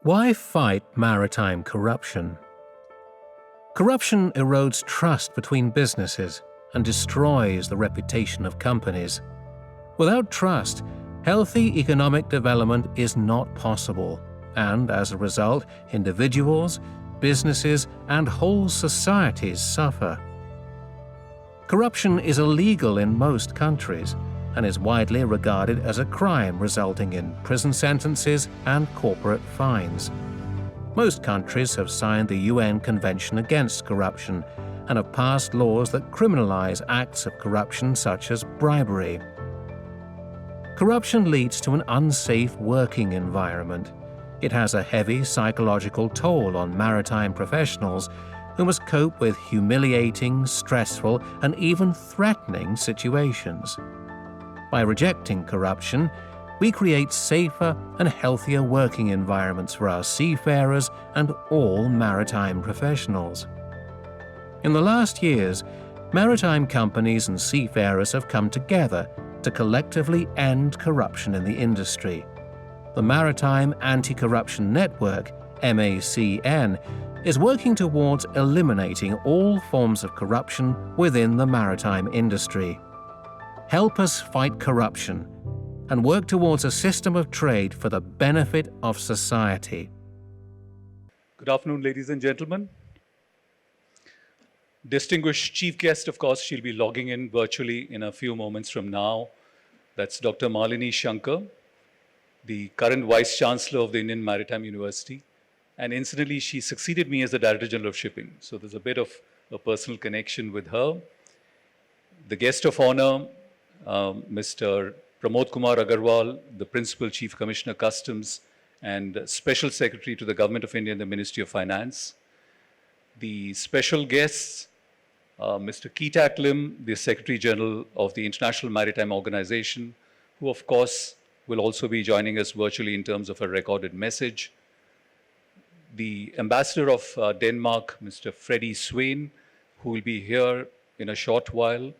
Why fight maritime corruption? Corruption erodes trust between businesses and destroys the reputation of companies. Without trust, healthy economic development is not possible, and as a result, individuals, businesses, and whole societies suffer. Corruption is illegal in most countries and is widely regarded as a crime resulting in prison sentences and corporate fines. Most countries have signed the UN Convention Against Corruption and have passed laws that criminalize acts of corruption such as bribery. Corruption leads to an unsafe working environment. It has a heavy psychological toll on maritime professionals who must cope with humiliating, stressful, and even threatening situations. By rejecting corruption, we create safer and healthier working environments for our seafarers and all maritime professionals. In the last years, maritime companies and seafarers have come together to collectively end corruption in the industry. The Maritime Anti-Corruption Network, MACN, is working towards eliminating all forms of corruption within the maritime industry. Help us fight corruption and work towards a system of trade for the benefit of society. Good afternoon, ladies and gentlemen. Distinguished chief guest, of course, she'll be logging in virtually in a few moments from now. That's Dr. Malini Shankar, the current Vice-Chancellor of the Indian Maritime University. And incidentally, she succeeded me as the Director General of Shipping. So there's a bit of a personal connection with her. The guest of honor, Mr. Pramod Kumar Agarwal, the Principal Chief Commissioner Customs and Special Secretary to the Government of India and the Ministry of Finance. The special guests, Mr. Kitack, the Secretary General of the International Maritime Organization, who of course will also be joining us virtually in terms of a recorded message. The Ambassador of Denmark, Mr. Freddy Svane, who will be here in a short while.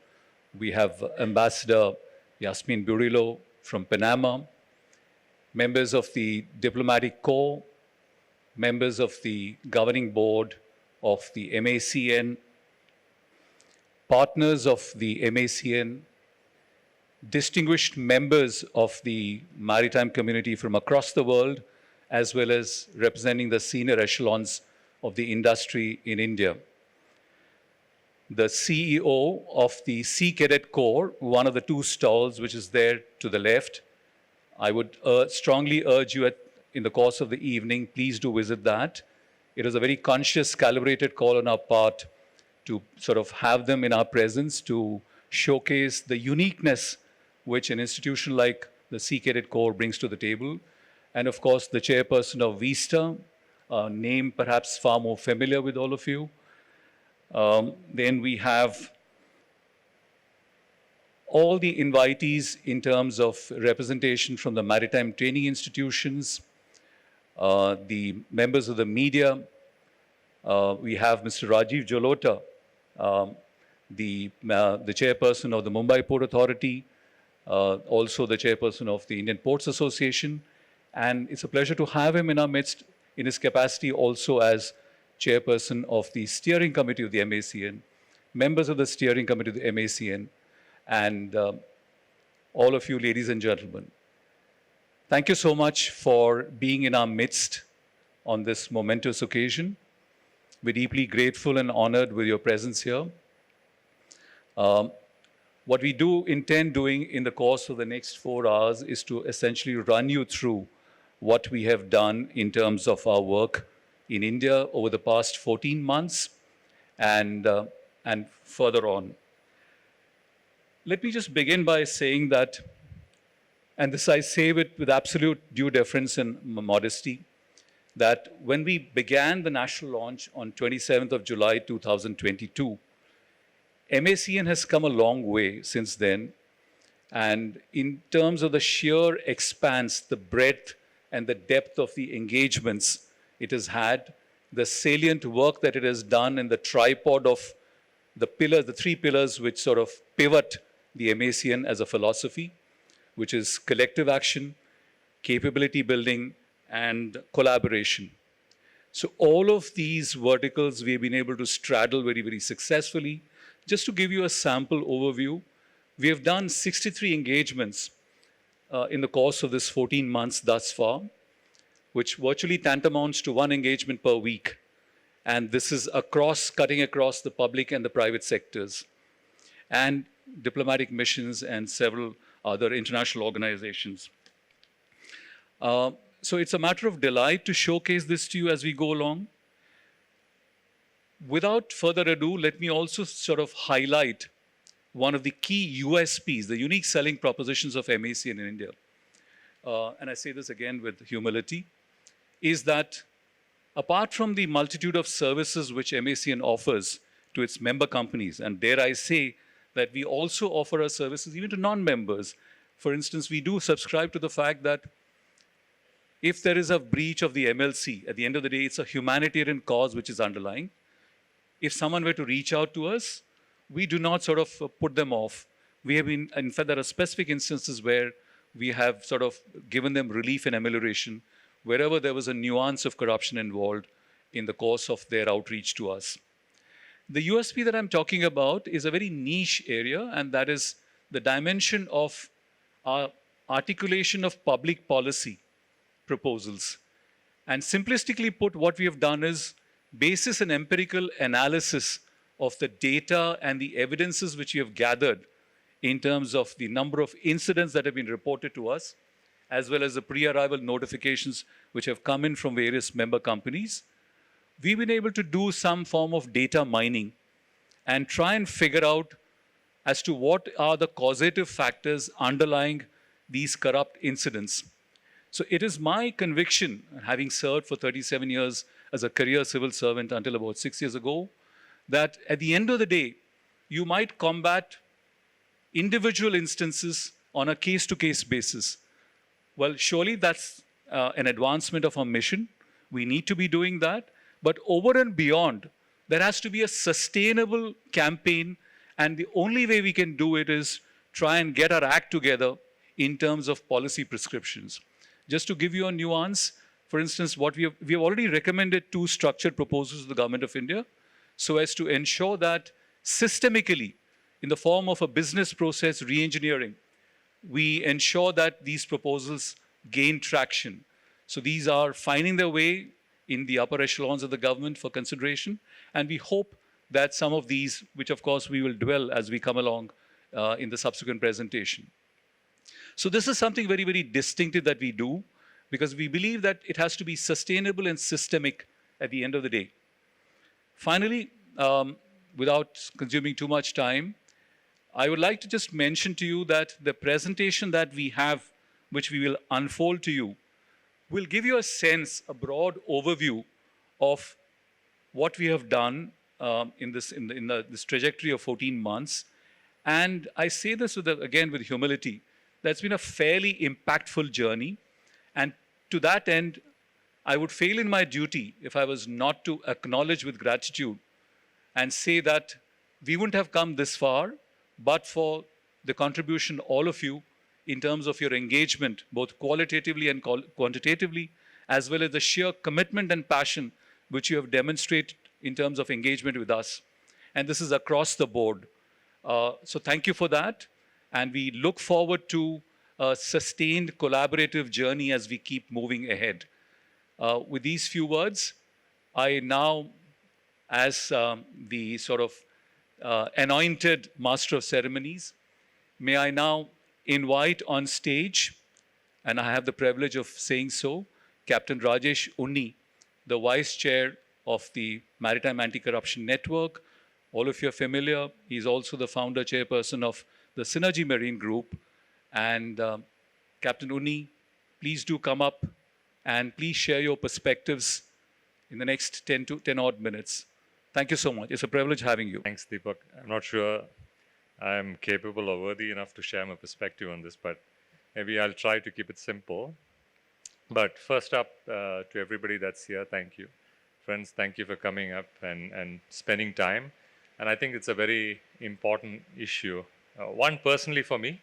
We have Ambassador Yasmin Burillo from Panama, members of the Diplomatic Corps, members of the Governing Board of the MACN, partners of the MACN, distinguished members of the maritime community from across the world, as well as representing the senior echelons of the industry in India. The CEO of the Sea Cadet Corps, one of the two stalls which is there to the left. I would strongly urge you in the course of the evening, please do visit that. It is a very conscious, calibrated call on our part to sort of have them in our presence to showcase the uniqueness which an institution like the Sea Cadet Corps brings to the table. And of course, the chairperson of VISTA, a name perhaps far more familiar with all of you. Then we have all the invitees in terms of representation from the maritime training institutions, the members of the media. We have Mr. Rajiv Jalota, the chairperson of the Mumbai Port Authority, also the chairperson of the Indian Ports Association. And it's a pleasure to have him in our midst in his capacity also as chairperson of the steering committee of the MACN, members of the steering committee of the MACN, and all of you ladies and gentlemen. Thank you so much for being in our midst on this momentous occasion. We're deeply grateful and honored with your presence here. What we do intend doing in the course of the next 4 hours is to essentially run you through what we have done in terms of our work in India over the past 14 months and further on. Let me just begin by saying that, and this I say with absolute due deference and modesty, that when we began the national launch on 27th of July 2022, MACN has come a long way since then. And in terms of the sheer expanse, the breadth and the depth of the engagements it has had, the salient work that it has done in the tripod of the pillars, the 3 pillars which sort of pivot the MACN as a philosophy, which is collective action, capability building, and collaboration. So all of these verticals we have been able to straddle very, very successfully. Just to give you a sample overview, we have done 63 engagements in the course of this 14 months thus far, which virtually tantamounts to one engagement per week. And this is cutting across the public and the private sectors, and diplomatic missions and several other international organizations. So it's a matter of delight to showcase this to you as we go along. Without further ado, let me also sort of highlight one of the key USPs, the unique selling propositions of MACN in India. And I say this again with humility, is that apart from the multitude of services which MACN offers to its member companies, and dare I say that we also offer our services even to non-members. For instance, we do subscribe to the fact that if there is a breach of the MLC, at the end of the day, it's a humanitarian cause which is underlying. If someone were to reach out to us, we do not sort of put them off. We have been, in fact, there are specific instances where we have sort of given them relief and amelioration wherever there was a nuance of corruption involved in the course of their outreach to us. The USP that I'm talking about is a very niche area, and that is the dimension of our articulation of public policy proposals. And simplistically put, what we have done is basis an empirical analysis of the data and the evidences which we have gathered in terms of the number of incidents that have been reported to us, as well as the pre-arrival notifications which have come in from various member companies. We've been able to do some form of data mining and try and figure out as to what are the causative factors underlying these corrupt incidents. So it is my conviction, having served for 37 years as a career civil servant until about 6 years ago, that at the end of the day, you might combat individual instances on a case-to-case basis. Well, surely that's an advancement of our mission. We need to be doing that. But over and beyond, there has to be a sustainable campaign, and the only way we can do it is try and get our act together in terms of policy prescriptions. Just to give you a nuance, for instance, what we have already recommended 2 structured proposals to the Government of India so as to ensure that systemically, in the form of a business process re-engineering, we ensure that these proposals gain traction. So these are finding their way in the upper echelons of the government for consideration, and we hope that some of these, which of course we will dwell as we come along in the subsequent presentation. So this is something very, very distinctive that we do, because we believe that it has to be sustainable and systemic at the end of the day. Finally, without consuming too much time, I would like to just mention to you that the presentation that we have, which we will unfold to you, will give you a sense, a broad overview of what we have done in this trajectory of 14 months. And I say this again with humility. That's been a fairly impactful journey. And to that end, I would fail in my duty if I was not to acknowledge with gratitude and say that we wouldn't have come this far but for the contribution all of you in terms of your engagement, both qualitatively and quantitatively, as well as the sheer commitment and passion which you have demonstrated in terms of engagement with us. And this is across the board. So thank you for that. And we look forward to a sustained collaborative journey as we keep moving ahead. With these few words, I now, as the sort of anointed master of ceremonies, may I now invite on stage, and I have the privilege of saying so, Captain Rajesh Unni, the Vice Chair of the Maritime Anti-Corruption Network. All of you are familiar. He's also the founder chairperson of the Synergy Marine Group. And Captain Unni, please do come up and please share your perspectives in the next 10 odd minutes. Thank you so much. It's a privilege having you. Thanks, Deepak. I'm not sure I'm capable or worthy enough to share my perspective on this, but maybe I'll try to keep it simple. But first up, to everybody that's here, thank you. Friends, thank you for coming up and spending time. And I think it's a very important issue. One, personally for me,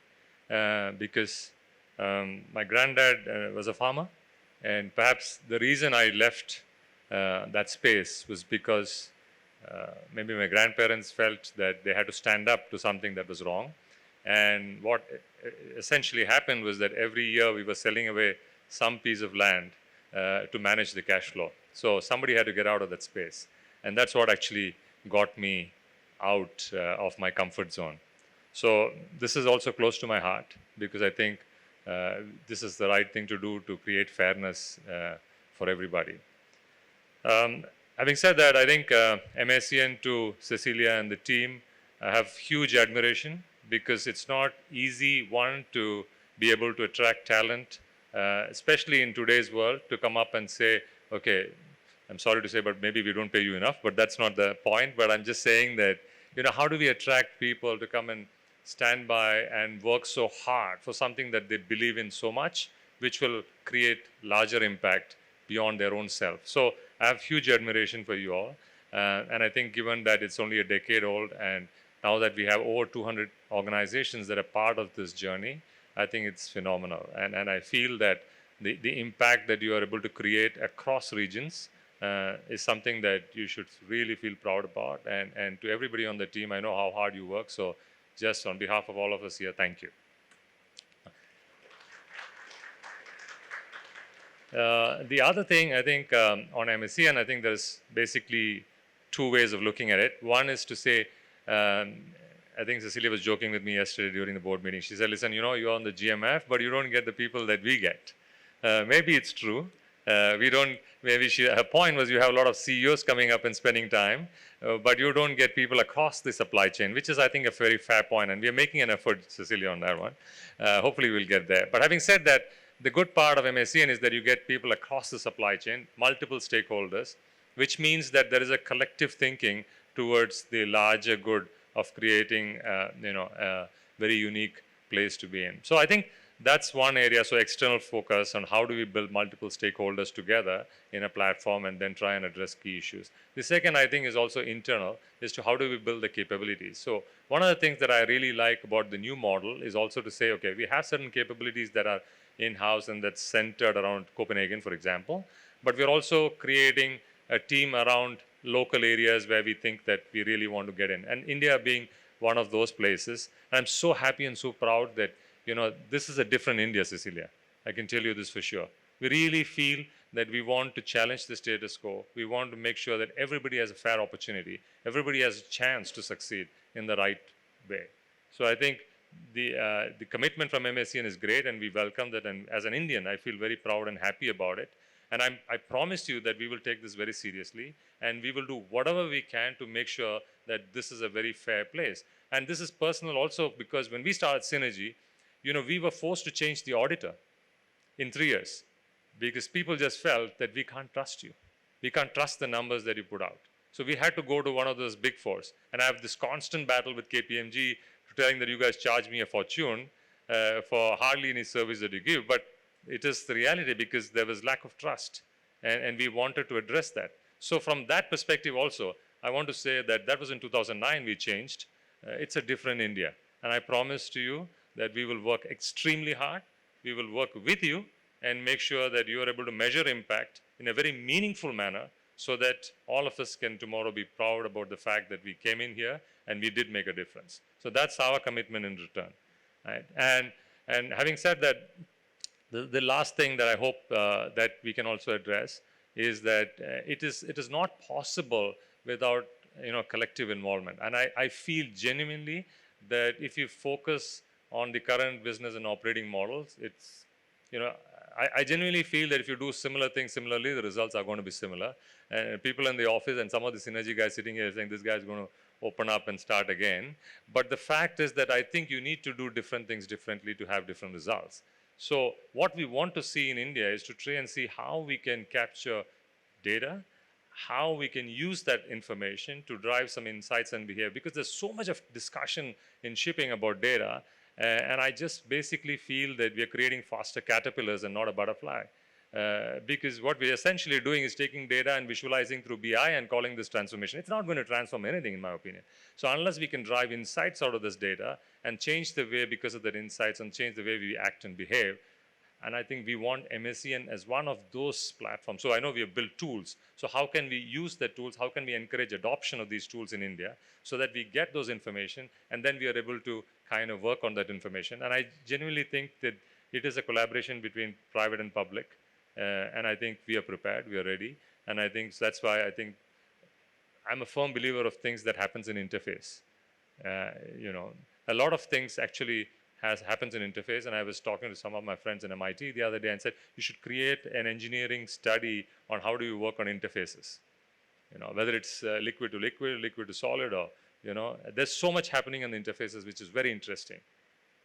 because my granddad was a farmer, And perhaps the reason I left that space was because maybe my grandparents felt that they had to stand up to something that was wrong. And what essentially happened was that every year we were selling away some piece of land to manage the cash flow. So somebody had to get out of that space. And that's what actually got me out of my comfort zone. So this is also close to my heart because I think this is the right thing to do to create fairness for everybody. Having said that, I think MACN to Cecilia and the team have huge admiration because it's not easy, one, to be able to attract talent, especially in today's world, to come up and say, okay, I'm sorry to say, but maybe we don't pay you enough, but that's not the point. But I'm just saying that, how do we attract people to come and stand by and work so hard for something that they believe in so much, which will create larger impact beyond their own self. So I have huge admiration for you all. And I think given that it's only a decade old and now that we have over 200 organizations that are part of this journey, I think it's phenomenal. And I feel that the impact that you are able to create across regions is something that you should really feel proud about. And to everybody on the team, I know how hard you work. So just on behalf of all of us here, thank you. The other thing, I think, on MSCN, I think there's basically two ways of looking at it. One is to say, I think Cecilia was joking with me yesterday during the board meeting. She said, listen, you're on the GMF, but you don't get the people that we get. Maybe it's true. We don't, maybe her point was you have a lot of CEOs coming up and spending time, but you don't get people across the supply chain, which is, I think, a very fair point. And we are making an effort, Cecilia, on that one. Hopefully we'll get there. But having said that, the good part of MACN is that you get people across the supply chain, multiple stakeholders, which means that there is a collective thinking towards the larger good of creating, a very unique place to be in. So I think that's one area. So external focus on how do we build multiple stakeholders together in a platform and then try and address key issues. The second, I think, is also internal, is to how do we build the capabilities. So one of the things that I really like about the new model is also to say, okay, we have certain capabilities that are in-house and that's centered around Copenhagen, for example, but we're also creating a team around local areas where we think that we really want to get in. And India being one of those places, I'm so happy and so proud that, this is a different India, Cecilia. I can tell you this for sure. We really feel that we want to challenge the status quo. We want to make sure that everybody has a fair opportunity. Everybody has a chance to succeed in the right way. So I think the commitment from MACN is great and we welcome that. And as an Indian, I feel very proud and happy about it. And I promise you that we will take this very seriously and we will do whatever we can to make sure that this is a very fair place. And this is personal also because when we started Synergy, we were forced to change the auditor in 3 years because people just felt that we can't trust you. We can't trust the numbers that you put out. So we had to go to one of those big fours. And I have this constant battle with KPMG telling that you guys charge me a fortune for hardly any service that you give. But it is the reality because there was lack of trust and we wanted to address that. So from that perspective also, I want to say that was in 2009 we changed. It's a different India. And I promise to you that we will work extremely hard. We will work with you and make sure that you are able to measure impact in a very meaningful manner so that all of us can tomorrow be proud about the fact that we came in here and we did make a difference. So that's our commitment in return. Right? And having said that, the last thing that I hope that we can also address is that it is not possible without collective involvement. And I feel genuinely that if you focus on the current business and operating models, it's, I genuinely feel that if you do similar things similarly, the results are going to be similar. And people in the office and some of the Synergy guys sitting here saying this guy is going to open up and start again. But the fact is that I think you need to do different things differently to have different results. So what we want to see in India is to try and see how we can capture data, how we can use that information to drive some insights and behavior, because there's so much of discussion in shipping about data. And I just basically feel that we are creating faster caterpillars and not a butterfly. Because what we're essentially doing is taking data and visualizing through BI and calling this transformation. It's not going to transform anything, in my opinion. So unless we can drive insights out of this data and change the way, because of that insights, and change the way we act and behave, And I think we want MACN as one of those platforms. So I know we have built tools. So how can we use the tools? How can we encourage adoption of these tools in India so that we get those information and then we are able to kind of work on that information? And I genuinely think that it is a collaboration between private and public. And I think we are prepared, we are ready. And I think that's why I think I'm a firm believer of things that happens in interface. A lot of things actually happens in interface, and I was talking to some of my friends in MIT the other day and said, you should create an engineering study on how do you work on interfaces. Whether it's liquid to liquid, liquid to solid, or, there's so much happening on the interfaces, which is very interesting.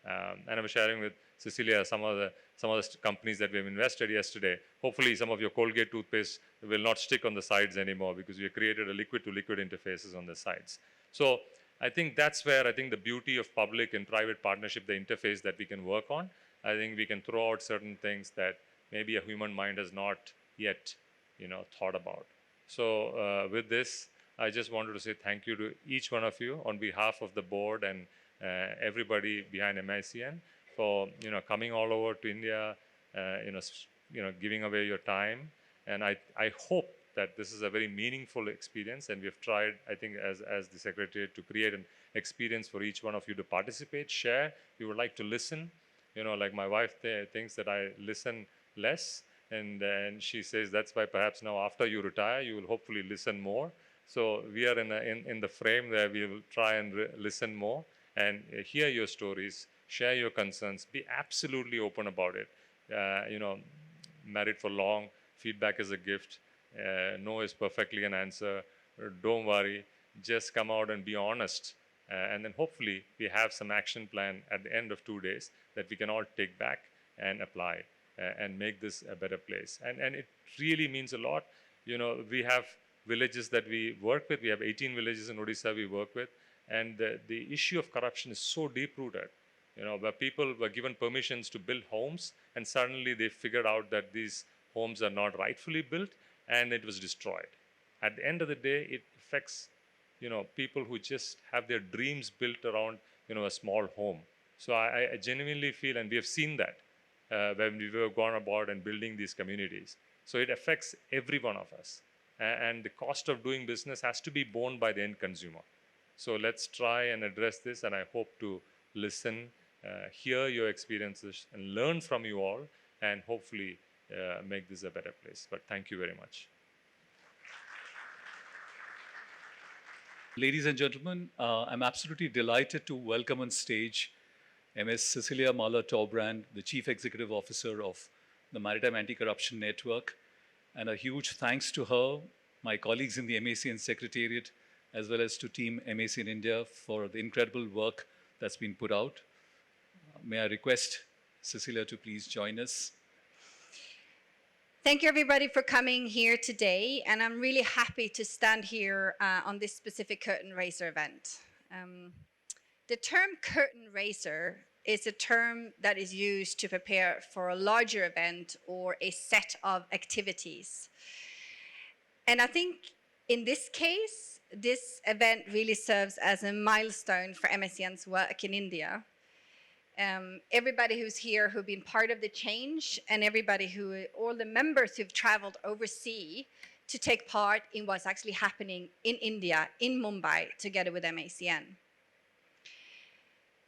And I was sharing with Cecilia some of the companies that we have invested yesterday. Hopefully some of your Colgate toothpaste will not stick on the sides anymore because we have created a liquid to liquid interfaces on the sides. So I think that's where I think the beauty of public and private partnership, the interface that we can work on, I think we can throw out certain things that maybe a human mind has not yet, thought about. So with this, I just wanted to say thank you to each one of you on behalf of the board and everybody behind MACN for, coming all over to India, giving away your time. And I hope that this is a very meaningful experience, and we have tried, I think, as the Secretariat, to create an experience for each one of you to participate, share. We would like to listen. Like my wife thinks that I listen less, and she says that's why perhaps now after you retire, you will hopefully listen more. So we are in the frame where we will try and listen more and hear your stories, share your concerns, be absolutely open about it. Married for long, feedback is a gift. No is perfectly an answer. Don't worry, just come out and be honest. And then hopefully we have some action plan at the end of 2 days that we can all take back and apply and make this a better place. And it really means a lot. We have villages that we work with. We have 18 villages in Odisha we work with. And the issue of corruption is so deep-rooted, where people were given permissions to build homes, and suddenly they figured out that these homes are not rightfully built, and it was destroyed. At the end of the day, it affects, people who just have their dreams built around, a small home. So I genuinely feel, and we have seen that when we have gone about and building these communities. So it affects every one of us. And the cost of doing business has to be borne by the end consumer. So let's try and address this, and I hope to listen, hear your experiences, and learn from you all, and hopefully make this a better place. But thank you very much. Ladies and gentlemen, I'm absolutely delighted to welcome on stage Ms. Cecilia Torbrand, the Chief Executive Officer of the Maritime Anti-Corruption Network. And a huge thanks to her, my colleagues in the MACN Secretariat, as well as to Team MACN India for the incredible work that's been put out. May I request Cecilia to please join us. Thank you, everybody, for coming here today. And I'm really happy to stand here on this specific curtain raiser event. The term curtain raiser is a term that is used to prepare for a larger event or a set of activities. And I think in this case, this event really serves as a milestone for MACN's work in India. Everybody who's here who've been part of the change, and all the members who've traveled overseas to take part in what's actually happening in India, in Mumbai, together with MACN.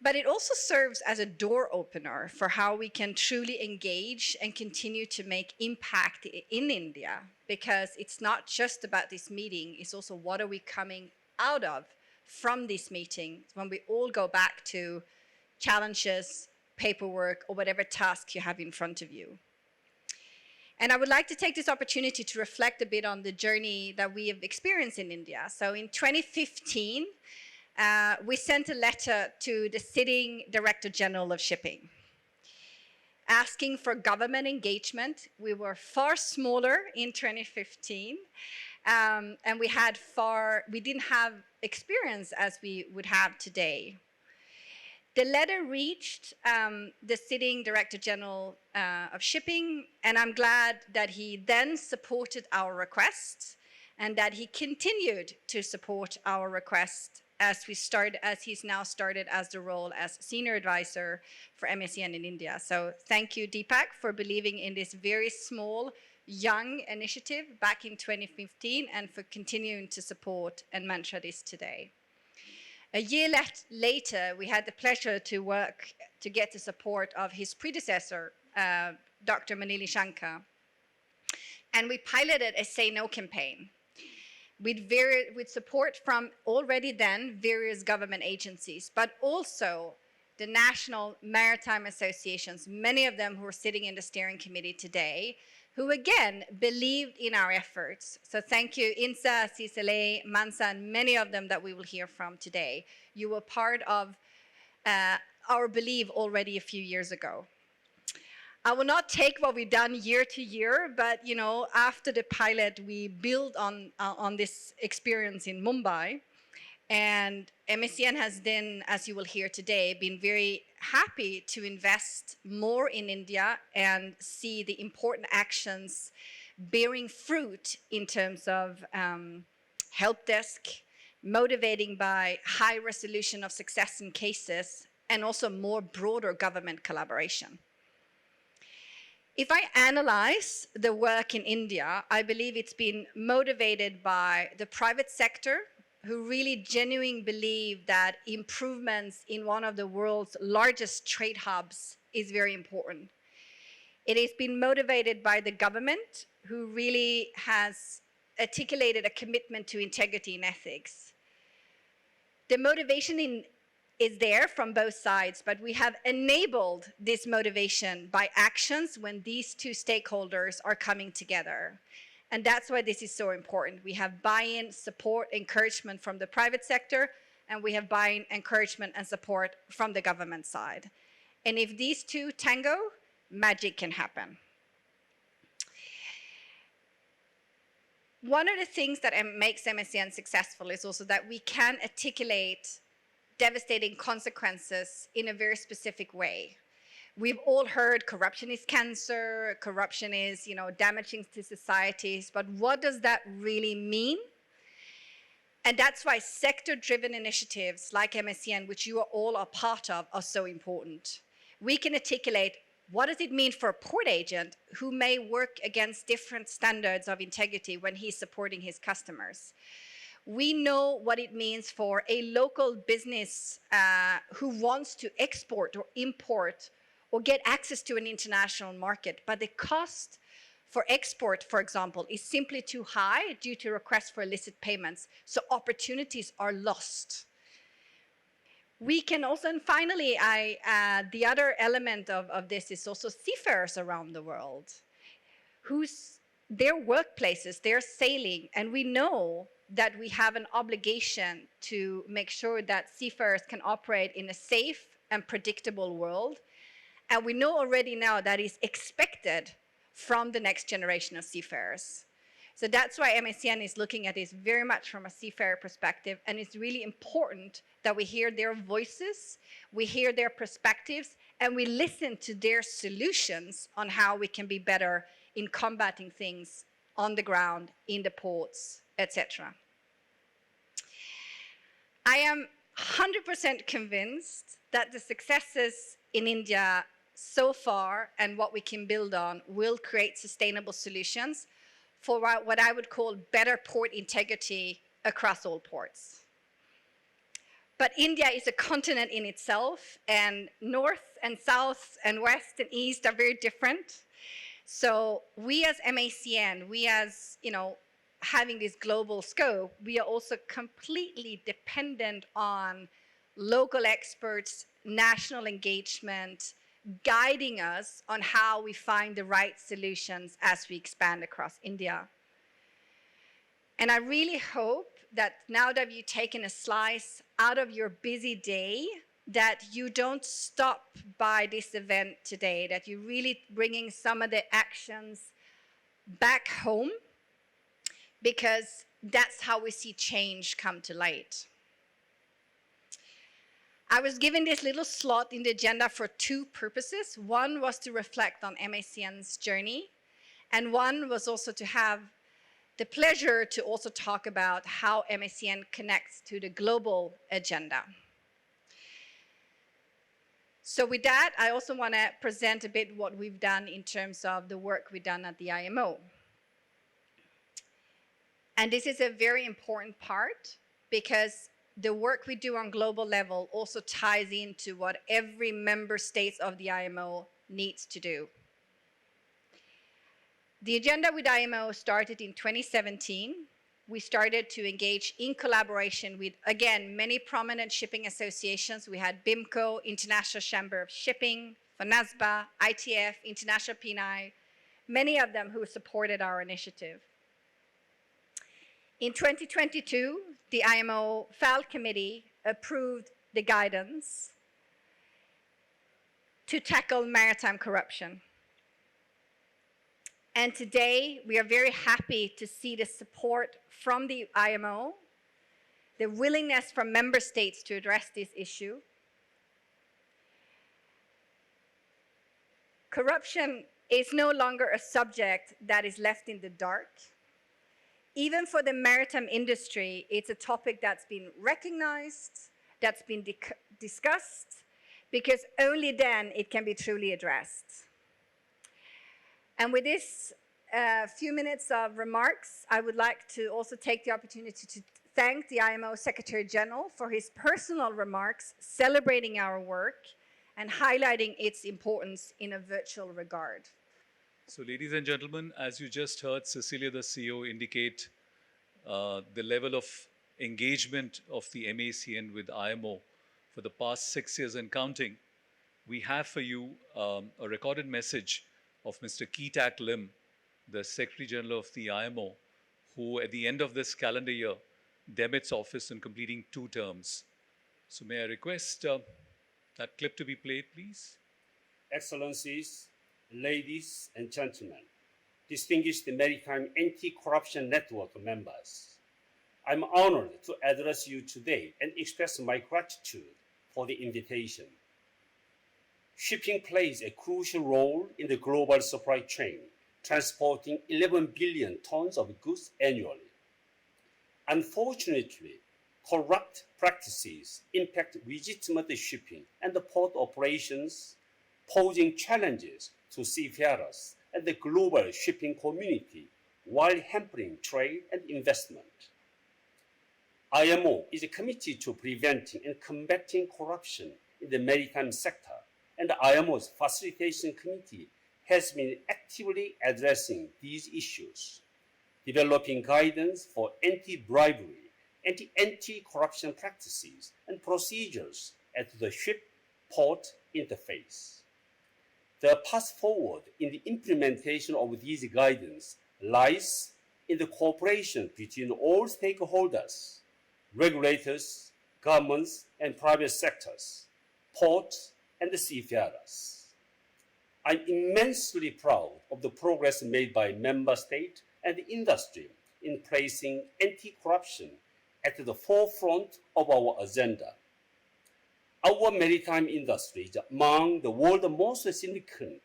But it also serves as a door opener for how we can truly engage and continue to make impact in India, because it's not just about this meeting, it's also what are we coming out of from this meeting when we all go back to challenges, paperwork, or whatever task you have in front of you. And I would like to take this opportunity to reflect a bit on the journey that we have experienced in India. So in 2015, we sent a letter to the sitting Director General of Shipping, asking for government engagement. We were far smaller in 2015, and we didn't have experience as we would have today. The letter reached the sitting Director General of Shipping, and I'm glad that he then supported our request and that he continued to support our request as he's now started as the role as senior advisor for MACN in India. So thank you, Deepak, for believing in this very small, young initiative back in 2015 and for continuing to support and mentor this today. A year later, we had the pleasure to get the support of his predecessor, Dr. Malini Shankar. And we piloted a Say No campaign with support from already then various government agencies, but also the national maritime associations, many of them who are sitting in the steering committee today, who again believed in our efforts. So thank you, Insa, Cecilia, Mansa, and many of them that we will hear from today. You were part of our belief already a few years ago. I will not take what we've done year to year, but after the pilot, we built on this experience in Mumbai. And MACN has then, as you will hear today, been very happy to invest more in India and see the important actions bearing fruit in terms of help desk, motivating by high resolution of success in cases, and also more broader government collaboration. If I analyze the work in India, I believe it's been motivated by the private sector, who really genuinely believe that improvements in one of the world's largest trade hubs is very important. It has been motivated by the government, who really has articulated a commitment to integrity and ethics. The motivation is there from both sides, but we have enabled this motivation by actions when these two stakeholders are coming together. And that's why this is so important. We have buy-in, support, encouragement from the private sector, and we have buy-in, encouragement, and support from the government side. And if these two tango, magic can happen. One of the things that makes MACN successful is also that we can articulate devastating consequences in a very specific way. We've all heard corruption is cancer, corruption is, damaging to societies, but what does that really mean? And that's why sector-driven initiatives like MACN, which you are all a part of, are so important. We can articulate what does it mean for a port agent who may work against different standards of integrity when he's supporting his customers. We know what it means for a local business who wants to export or import or get access to an international market, but the cost for export, for example, is simply too high due to requests for illicit payments, so opportunities are lost. We can also, and finally, the other element of this is also seafarers around the world, their workplaces, they're sailing, and we know that we have an obligation to make sure that seafarers can operate in a safe and predictable world. And we know already now that is expected from the next generation of seafarers. So that's why MACN is looking at this very much from a seafarer perspective, and it's really important that we hear their voices, we hear their perspectives, and we listen to their solutions on how we can be better in combating things on the ground, in the ports, etc. I am 100% convinced that the successes in India so far and what we can build on will create sustainable solutions for what I would call better port integrity across all ports. But India is a continent in itself, and north and south and west and east are very different. So we as MACN, we as, having this global scope, we are also completely dependent on local experts, national engagement, guiding us on how we find the right solutions as we expand across India. And I really hope that now that you've taken a slice out of your busy day, that you don't stop by this event today, that you're really bringing some of the actions back home, because that's how we see change come to light. I was given this little slot in the agenda for two purposes. One was to reflect on MACN's journey, and one was also to have the pleasure to also talk about how MACN connects to the global agenda. So with that, I also want to present a bit what we've done in terms of the work we've done at the IMO. And this is a very important part because the work we do on global level also ties into what every member state of the IMO needs to do. The agenda with IMO started in 2017. We started to engage in collaboration with, again, many prominent shipping associations. We had BIMCO, International Chamber of Shipping, FNASBA, ITF, International P&I, many of them who supported our initiative. In 2022, the IMO FAL committee approved the guidance to tackle maritime corruption. And today, we are very happy to see the support from the IMO, the willingness from member states to address this issue. Corruption is no longer a subject that is left in the dark. Even for the maritime industry, it's a topic that's been recognized, that's been discussed, because only then it can be truly addressed. And with this few minutes of remarks, I would like to also take the opportunity to thank the IMO Secretary General for his personal remarks celebrating our work and highlighting its importance in a virtual regard. So ladies and gentlemen, as you just heard Cecilia, the CEO, indicate the level of engagement of the MACN with IMO for the past 6 years and counting, we have for you a recorded message of Mr. Kitack Lim, the Secretary General of the IMO, who at the end of this calendar year demits office and completing 2 terms. So may I request that clip to be played, please? Excellencies, ladies and gentlemen, distinguished Maritime Anti-Corruption Network members, I'm honored to address you today and express my gratitude for the invitation. Shipping plays a crucial role in the global supply chain, transporting 11 billion tons of goods annually. Unfortunately, corrupt practices impact legitimate shipping and the port operations, posing challenges to seafarers and the global shipping community while hampering trade and investment. IMO is committed to preventing and combating corruption in the maritime sector, and IMO's Facilitation Committee has been actively addressing these issues, developing guidance for anti-bribery, anti-corruption practices, and procedures at the ship-port interface. The path forward in the implementation of these guidance lies in the cooperation between all stakeholders, regulators, governments, and private sectors, ports, and the seafarers. I'm immensely proud of the progress made by member state and the industry in placing anti-corruption at the forefront of our agenda. Our maritime industry is among the world's most significant,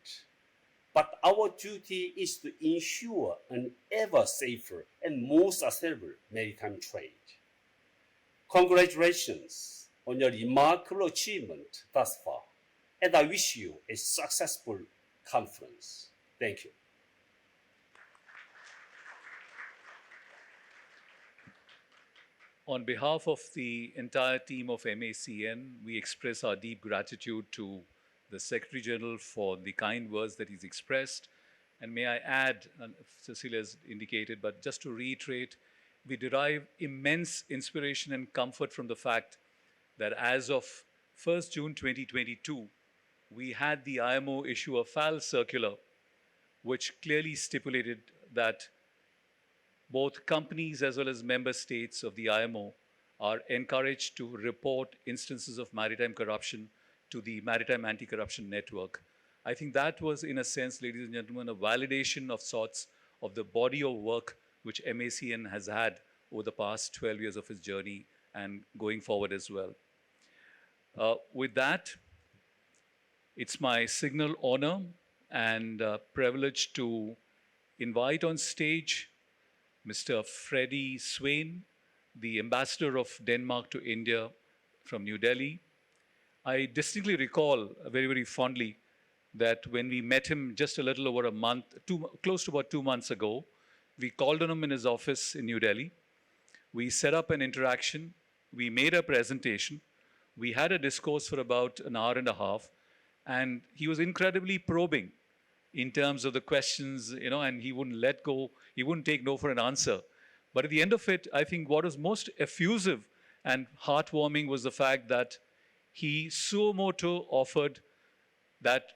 but our duty is to ensure an ever safer and more sustainable maritime trade. Congratulations on your remarkable achievement thus far, and I wish you a successful conference. Thank you. On behalf of the entire team of MACN, we express our deep gratitude to the Secretary General for the kind words that he's expressed. And may I add, and Cecilia has indicated, but just to reiterate, we derive immense inspiration and comfort from the fact that as of 1st June 2022, we had the IMO issue a FAL circular, which clearly stipulated that both companies as well as member states of the IMO are encouraged to report instances of maritime corruption to the Maritime Anti-Corruption Network. I think that was, in a sense, ladies and gentlemen, a validation of sorts of the body of work which MACN has had over the past 12 years of its journey and going forward as well. With that, it's my signal honor and privilege to invite on stage Mr. Freddy Svane, the ambassador of Denmark to India from New Delhi. I distinctly recall very, very fondly that when we met him just a little over a month, close to about 2 months ago, we called on him in his office in New Delhi. We set up an interaction. We made a presentation. We had a discourse for about an hour and a half, and he was incredibly probing in terms of the questions, and he wouldn't let go. He wouldn't take no for an answer. But at the end of it, I think what was most effusive and heartwarming was the fact that he suo moto offered that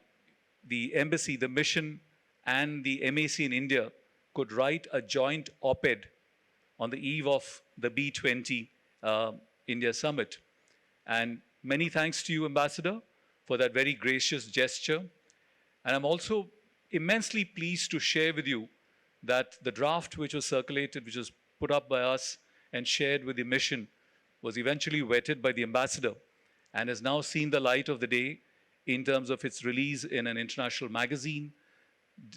the embassy, the mission, and the MACN India could write a joint op-ed on the eve of the B20 India Summit. And many thanks to you, Ambassador, for that very gracious gesture. And I'm also immensely pleased to share with you that the draft which was circulated, which was put up by us and shared with the mission, was eventually vetted by the ambassador and has now seen the light of the day in terms of its release in an international magazine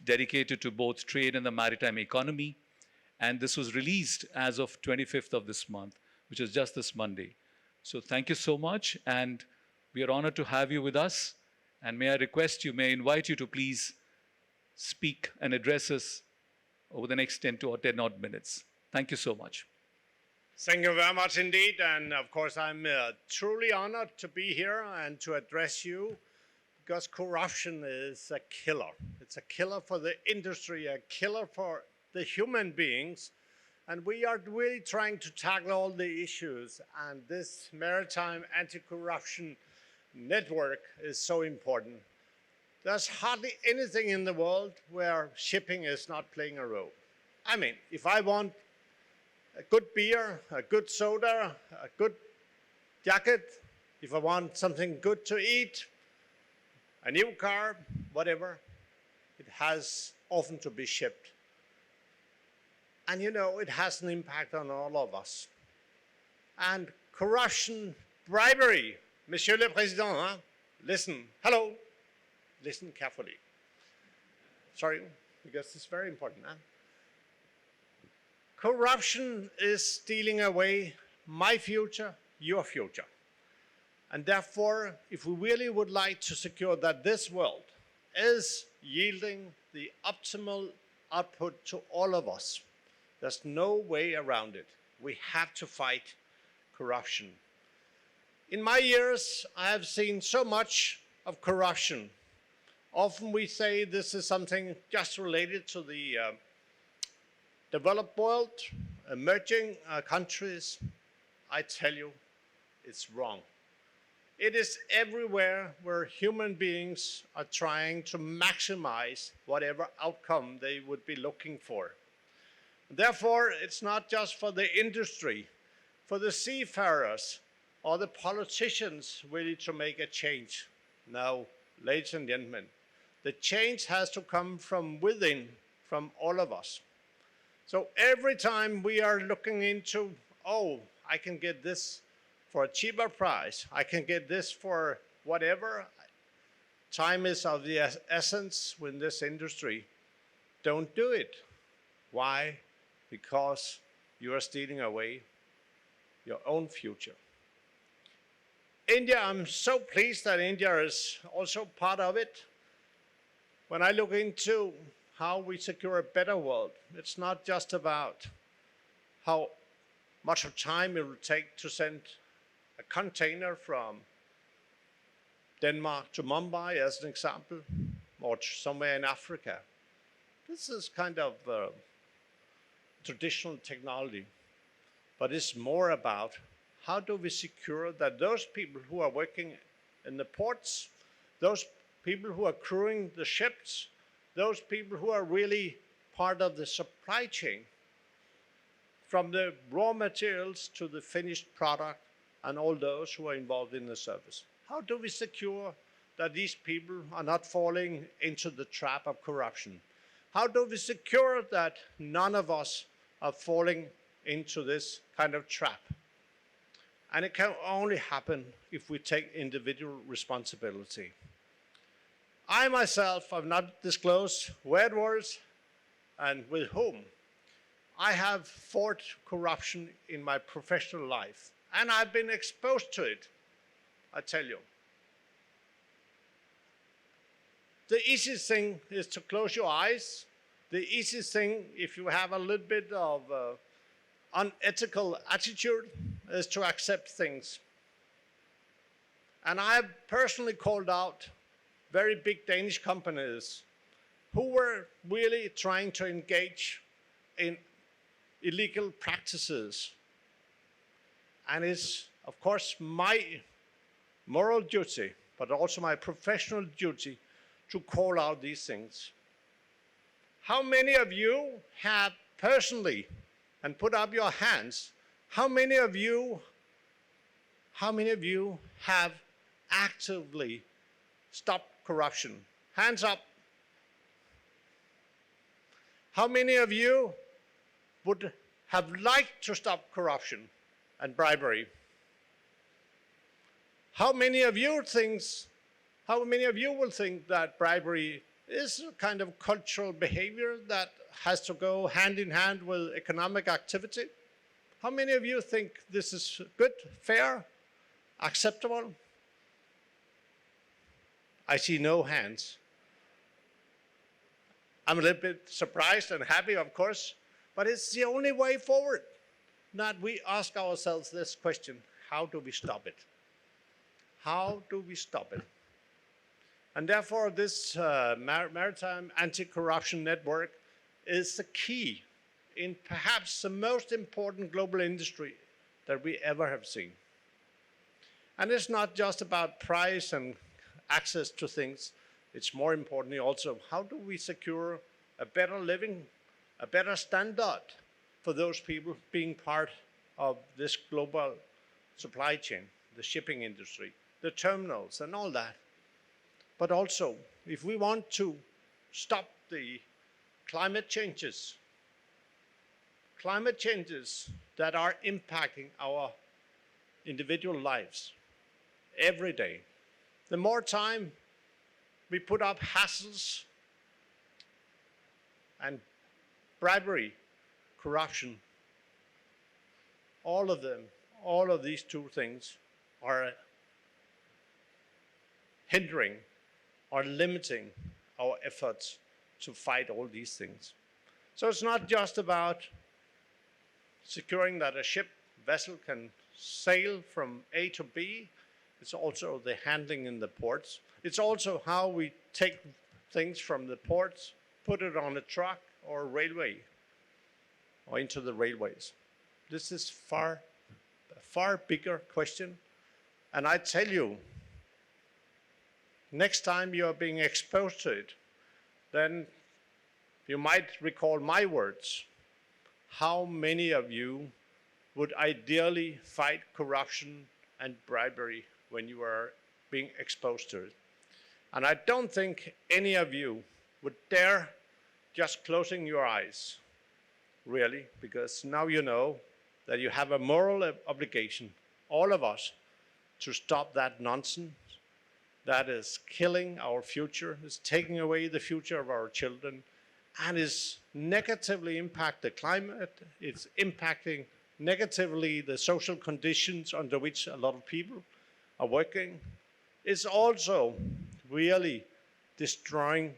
dedicated to both trade and the maritime economy. And this was released as of 25th of this month, which is just this Monday. So thank you so much, and we are honored to have you with us. And may I request you, may I invite you to please speak and address us over the next 10 odd minutes. Thank you so much. Thank you very much indeed. And of course, I'm truly honored to be here and to address you, because corruption is a killer. It's a killer for the industry, a killer for the human beings. And we are really trying to tackle all the issues. And this Maritime Anti-Corruption Network is so important. There's hardly anything in the world where shipping is not playing a role. I mean, if I want a good beer, a good soda, a good jacket, if I want something good to eat, a new car, whatever, it has often to be shipped. And it has an impact on all of us. And corruption, bribery, Monsieur le Président, listen, hello, listen carefully. Sorry, because it's very important. Corruption is stealing away my future, your future. And therefore, if we really would like to secure that this world is yielding the optimal output to all of us, there's no way around it. We have to fight corruption. In my years, I have seen so much of corruption. Often we say this is something just related to the developed world, emerging countries. I tell you, it's wrong. It is everywhere where human beings are trying to maximize whatever outcome they would be looking for. Therefore, it's not just for the industry, for the seafarers or the politicians really to make a change. Now, ladies and gentlemen, the change has to come from within, from all of us. So every time we are looking into, I can get this for a cheaper price, I can get this for whatever, time is of the essence in this industry. Don't do it. Why? Because you are stealing away your own future. India, I'm so pleased that India is also part of it. When I look into how we secure a better world, it's not just about how much of time it will take to send a container from Denmark to Mumbai, as an example, or somewhere in Africa. This is kind of traditional technology, but it's more about how do we secure that those people who are working in the ports, those people who are crewing the ships, those people who are really part of the supply chain, from the raw materials to the finished product, and all those who are involved in the service. How do we secure that these people are not falling into the trap of corruption? How do we secure that none of us are falling into this kind of trap? And it can only happen if we take individual responsibility. I myself have not disclosed where it was and with whom. I have fought corruption in my professional life, and I've been exposed to it, I tell you. The easiest thing is to close your eyes. The easiest thing, if you have a little bit of unethical attitude, is to accept things. And I have personally called out very big Danish companies who were really trying to engage in illegal practices. And it's, of course, my moral duty, but also my professional duty to call out these things. How many of you have personally, and put up your hands, how many of you have actively stopped corruption? Hands up. How many of you would have liked to stop corruption and bribery? How many of you will think that bribery is a kind of cultural behavior that has to go hand in hand with economic activity? How many of you think this is good, fair, acceptable? I see no hands. I'm a little bit surprised and happy, of course, but it's the only way forward that we ask ourselves this question: how do we stop it? How do we stop it? And therefore, this Maritime Anti-Corruption Network is the key in perhaps the most important global industry that we ever have seen. And it's not just about price and access to things. It's more importantly also, how do we secure a better living, a better standard for those people being part of this global supply chain, the shipping industry, the terminals and all that. But also, if we want to stop the climate changes that are impacting our individual lives every day, the more time we put up hassles and bribery, corruption, all of these two things are hindering or limiting our efforts to fight all these things. So it's not just about securing that a vessel can sail from A to B. It's also the handling in the ports. It's also how we take things from the ports, put it on a truck or a railway or into the railways. This is a far bigger question. And I tell you, next time you are being exposed to it, then you might recall my words. How many of you would ideally fight corruption and bribery when you are being exposed to it? And I don't think any of you would dare just closing your eyes, really, because now you know that you have a moral obligation, all of us, to stop that nonsense that is killing our future, is taking away the future of our children, and is negatively impacting the climate. It's impacting negatively the social conditions under which a lot of people are working. It's also really destroying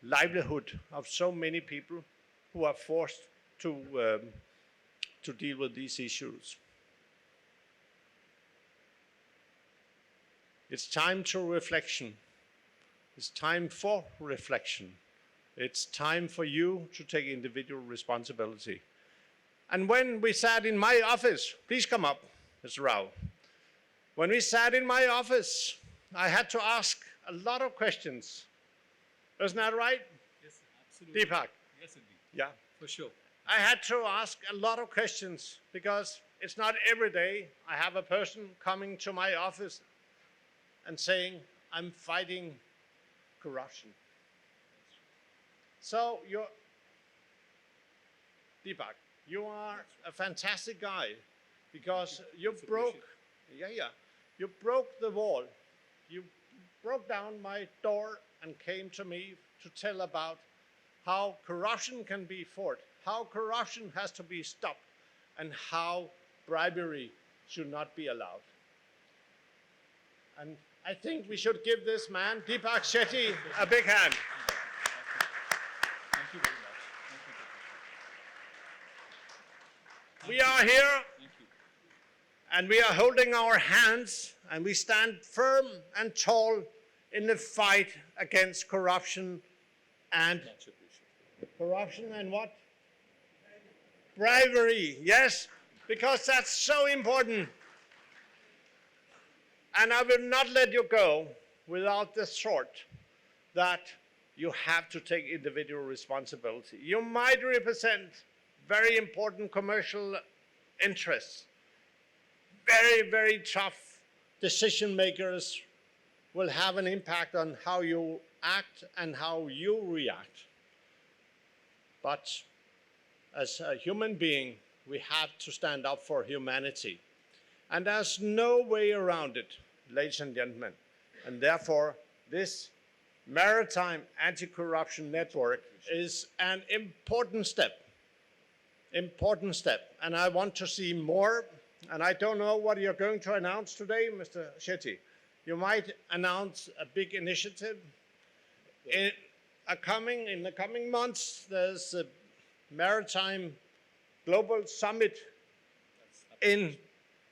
livelihood of so many people who are forced to deal with these issues. It's time to reflection. It's time for reflection. It's time for you to take individual responsibility. And when we sat in my office, please come up, Mr. Rao. When we sat in my office, I had to ask a lot of questions. Isn't that right? Yes, absolutely. Deepak? Yes, indeed. Yeah. For sure. I had to ask a lot of questions because it's not every day I have a person coming to my office and saying, I'm fighting corruption. So Deepak, you are a fantastic guy because you broke the wall. You broke down my door and came to me to tell about how corruption can be fought. how corruption has to be stopped, and how bribery should not be allowed. And I think we should give this man, Deepak Shetty, a big hand. Thank you very much. We are here, Thank you. and we are holding our hands, and we stand firm and tall in the fight against corruption and what? Bribery, yes, because that's so important. And I will not let you go without this thought that you have to take individual responsibility. You might represent very important commercial interests. Very, very tough decision makers will have an impact on how you act and how you react. But as a human being, we have to stand up for humanity. And there's no way around it, ladies and gentlemen. And therefore, this Maritime Anti-Corruption Network is an important step. Important step. And I want to see more. And I don't know what you're going to announce today, Mr. Shetty. You might announce a big initiative. In the coming months, there's a Maritime Global Summit in...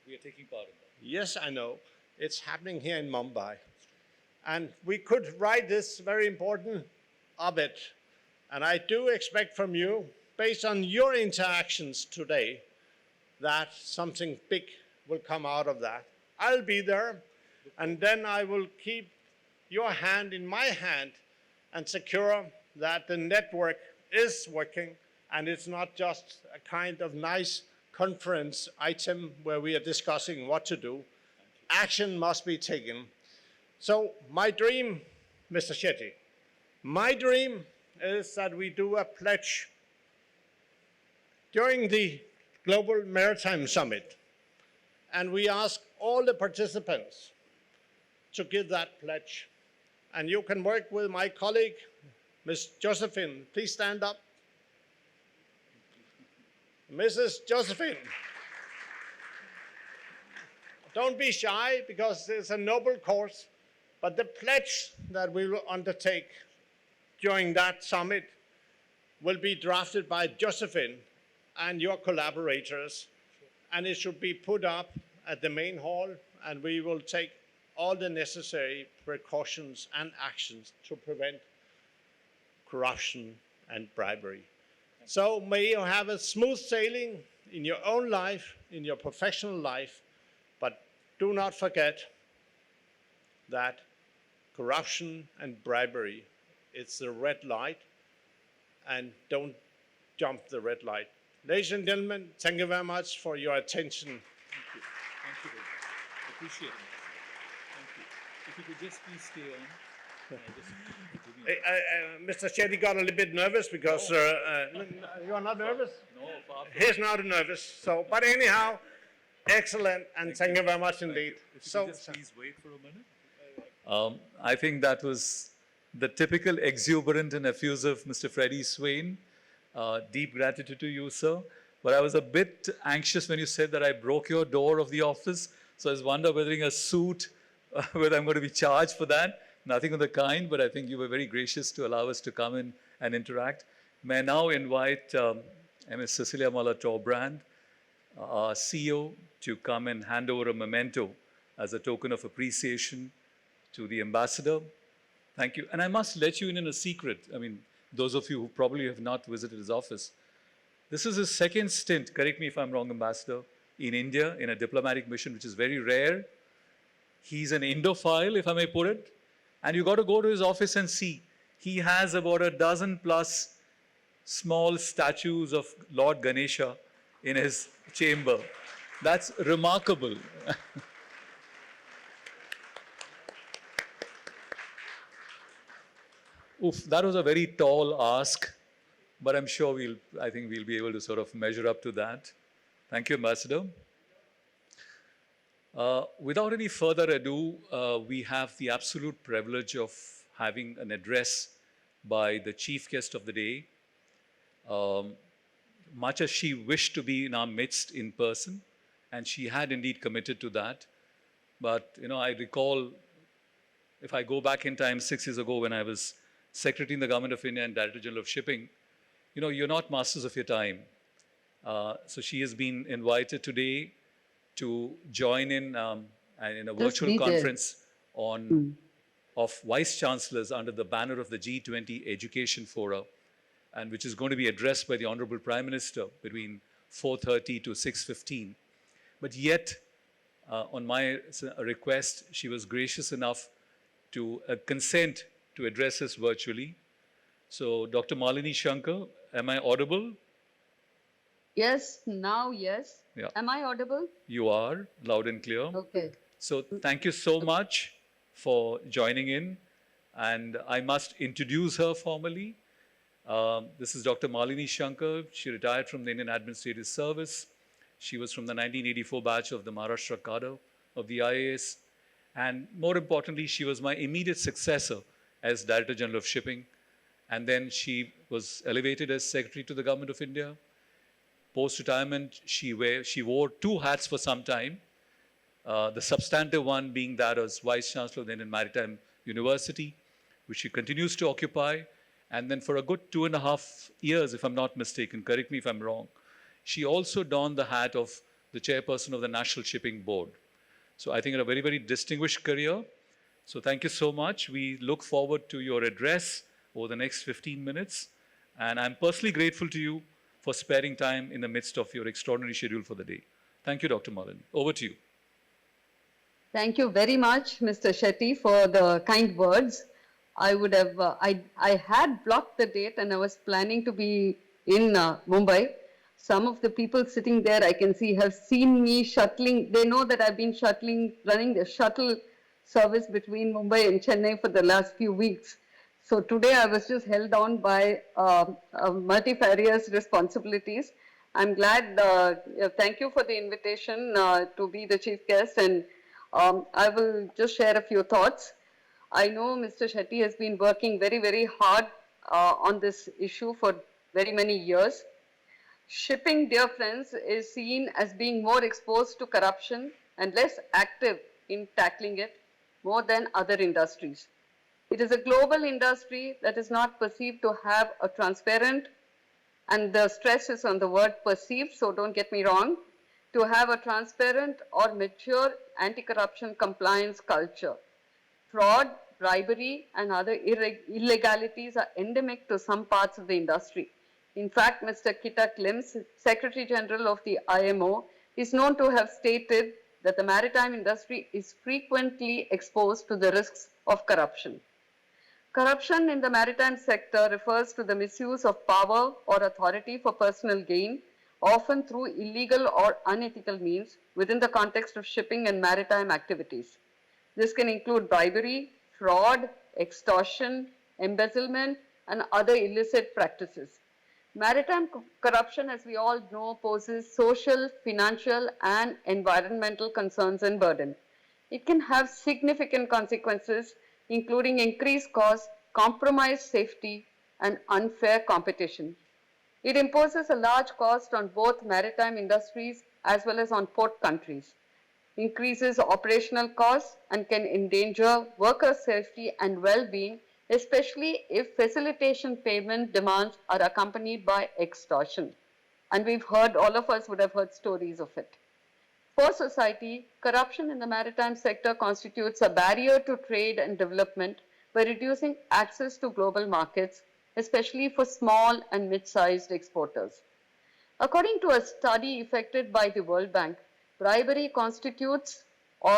We are taking part in that. Yes, I know. It's happening here in Mumbai. And we could write this very important op-ed. And I do expect from you, based on your interactions today, that something big will come out of that. I'll be there, and then I will keep your hand in my hand and secure that the network is working, and it's not just a kind of nice conference item where we are discussing what to do. Action must be taken. So my dream, Mr. Shetty, my dream is that we do a pledge during the Global Maritime Summit, and we ask all the participants to give that pledge. And you can work with my colleague, Ms. Josephine. Please stand up. Mrs. Josephine. Don't be shy, because it's a noble cause, but the pledge that we will undertake during that summit will be drafted by Josephine and your collaborators, and it should be put up at the main hall, and we will take all the necessary precautions and actions to prevent corruption and bribery. So may you have a smooth sailing in your own life, in your professional life, but do not forget that corruption and bribery, it's the red light, and don't jump the red light. Ladies and gentlemen, thank you very much for your attention. Thank you. Thank you very much. Appreciate it. Thank you. If you could just please stay on. Mr. Shetty got a little bit nervous because you are not nervous? No, far from He's not nervous. So, but anyhow, excellent, and thank you very much indeed. If you could just please wait for a minute. I think that was the typical exuberant and effusive Mr. Freddy Svane. Deep gratitude to you, sir. But I was a bit anxious when you said that I broke your door of the office. So I was wondering whether in a suit, whether I'm going to be charged for that. Nothing of the kind, but I think you were very gracious to allow us to come in and interact. May I now invite Ms. Cecilia Torbrand, our CEO, to come and hand over a memento as a token of appreciation to the ambassador. Thank you. And I must let you in a secret. I mean, those of you who probably have not visited his office. This is his second stint, correct me if I'm wrong, Ambassador, in India in a diplomatic mission, which is very rare. He's an Indophile, if I may put it. And you got to go to his office and see. He has about a dozen plus small statues of Lord Ganesha in his chamber. That's remarkable. Oof, that was a very tall ask, but I'm sure I think we'll be able to sort of measure up to that. Thank you, Ambassador. Without any further ado, we have the absolute privilege of having an address by the chief guest of the day, much as she wished to be in our midst in person, and she had indeed committed to that. But, I recall, if I go back in time 6 years ago when I was Secretary in the Government of India and Director General of Shipping, you're not masters of your time. So she has been invited today to join in a virtual conference of Vice-Chancellors under the banner of the G20 Education Forum, and which is going to be addressed by the Honorable Prime Minister between 4:30 to 6:15. But yet, on my request, she was gracious enough to consent to address us virtually. So, Dr. Malini Shankar, am I audible? Yes, now yes. Yeah. Am I audible? You are, loud and clear. Okay. So thank you so much for joining in. And I must introduce her formally. This is Dr. Malini Shankar. She retired from the Indian Administrative Service. She was from the 1984 batch of the Maharashtra cadre of the I.R.S. And more importantly, she was my immediate successor as Director General of Shipping. And then she was elevated as Secretary to the Government of India. Post-retirement, she wore two hats for some time. The substantive one being that as Vice-Chancellor of the Indian Maritime University, which she continues to occupy. And then for a good 2.5 years, if I'm not mistaken, correct me if I'm wrong, she also donned the hat of the chairperson of the National Shipping Board. So I think a very, very distinguished career. So thank you so much. We look forward to your address over the next 15 minutes. And I'm personally grateful to you for sparing time in the midst of your extraordinary schedule for the day. Thank you, Dr. Malini. Over to you. Thank you very much, Mr. Shetty, for the kind words. I would have, I had blocked the date and I was planning to be in Mumbai. Some of the people sitting there, I can see, have seen me shuttling. They know that I've been running the shuttle service between Mumbai and Chennai for the last few weeks. So today I was just held down by multifarious responsibilities. I'm glad, thank you for the invitation to be the chief guest, and I will just share a few thoughts. I know Mr. Shetty has been working very, very hard on this issue for very many years. Shipping, dear friends, is seen as being more exposed to corruption and less active in tackling it more than other industries. It is a global industry that is not perceived to have a transparent, and the stress is on the word perceived, so don't get me wrong, to have a transparent or mature anti-corruption compliance culture. Fraud, bribery, and other illegalities are endemic to some parts of the industry. In fact, Mr. Kitack, Secretary General of the IMO, is known to have stated that the maritime industry is frequently exposed to the risks of corruption. Corruption in the maritime sector refers to the misuse of power or authority for personal gain, often through illegal or unethical means within the context of shipping and maritime activities. This can include bribery, fraud, extortion, embezzlement, and other illicit practices. Maritime corruption, as we all know, poses social, financial, and environmental concerns and burden. It can have significant consequences, including increased costs, compromised safety, and unfair competition. It imposes a large cost on both maritime industries as well as on port countries, increases operational costs, and can endanger worker safety and well-being, especially if facilitation payment demands are accompanied by extortion. And we've heard, all of us would have heard stories of it. For society, corruption in the maritime sector constitutes a barrier to trade and development by reducing access to global markets, especially for small and mid-sized exporters. According to a study effected by the World Bank, bribery constitutes or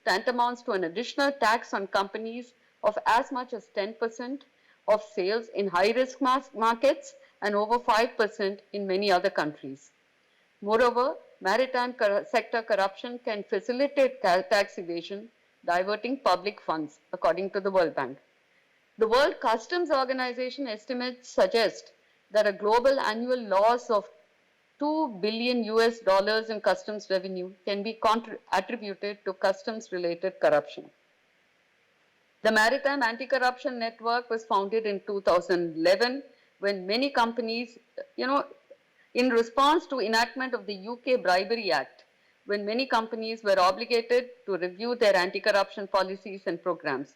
tantamounts to an additional tax on companies of as much as 10% of sales in high-risk markets and over 5% in many other countries. Moreover, maritime sector corruption can facilitate tax evasion, diverting public funds, according to the World Bank. The World Customs Organization estimates suggest that a global annual loss of $2 billion in customs revenue can be attributed to customs-related corruption. The Maritime Anti-Corruption Network was founded in 2011 when many companies, in response to enactment of the UK Bribery Act, when many companies were obligated to review their anti-corruption policies and programs.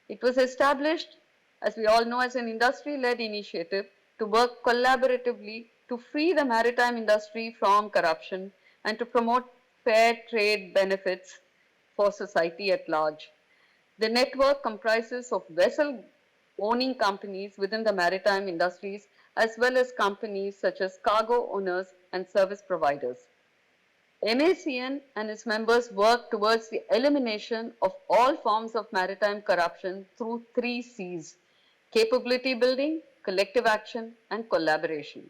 It was established, as we all know, as an industry-led initiative to work collaboratively to free the maritime industry from corruption and to promote fair trade benefits for society at large. The network comprises of vessel-owning companies within the maritime industries as well as companies such as cargo owners and service providers. MACN and its members work towards the elimination of all forms of maritime corruption through 3 C's: capability building, collective action, and collaboration.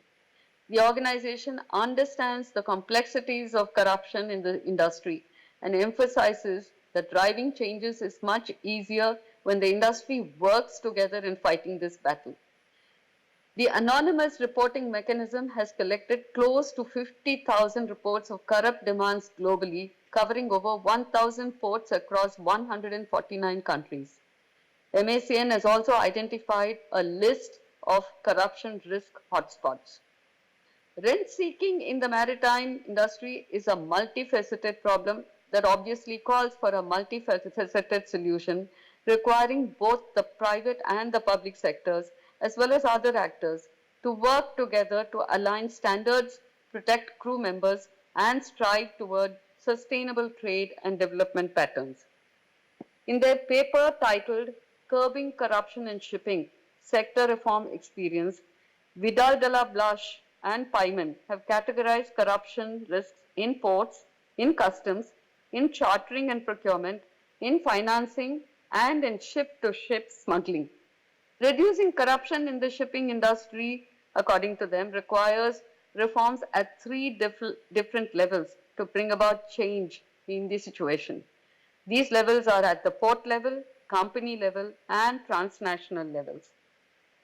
The organization understands the complexities of corruption in the industry and emphasizes that driving changes is much easier when the industry works together in fighting this battle. The anonymous reporting mechanism has collected close to 50,000 reports of corrupt demands globally, covering over 1,000 ports across 149 countries. MACN has also identified a list of corruption risk hotspots. Rent seeking in the maritime industry is a multifaceted problem that obviously calls for a multifaceted solution requiring both the private and the public sectors as well as other actors to work together to align standards, protect crew members, and strive toward sustainable trade and development patterns. In their paper titled Curbing Corruption in Shipping, Sector Reform Experience, Vidal de la Blache and Paiman have categorized corruption risks in ports, in customs, in chartering and procurement, in financing, and in ship-to-ship smuggling. Reducing corruption in the shipping industry, according to them, requires reforms at 3 different levels to bring about change in the situation. These levels are at the port level, company level, and transnational levels.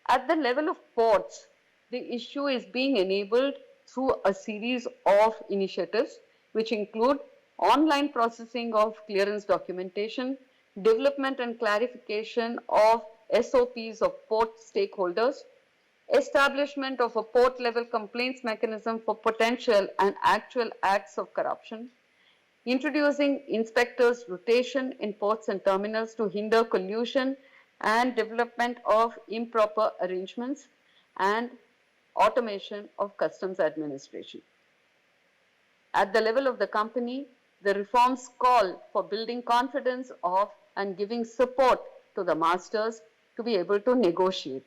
At the level of ports, the issue is being enabled through a series of initiatives which include online processing of clearance documentation, development and clarification of SOPs of port stakeholders, establishment of a port-level complaints mechanism for potential and actual acts of corruption, introducing inspectors' rotation in ports and terminals to hinder collusion and development of improper arrangements, and automation of customs administration. At the level of the company, the reforms call for building confidence of and giving support to the masters to be able to negotiate.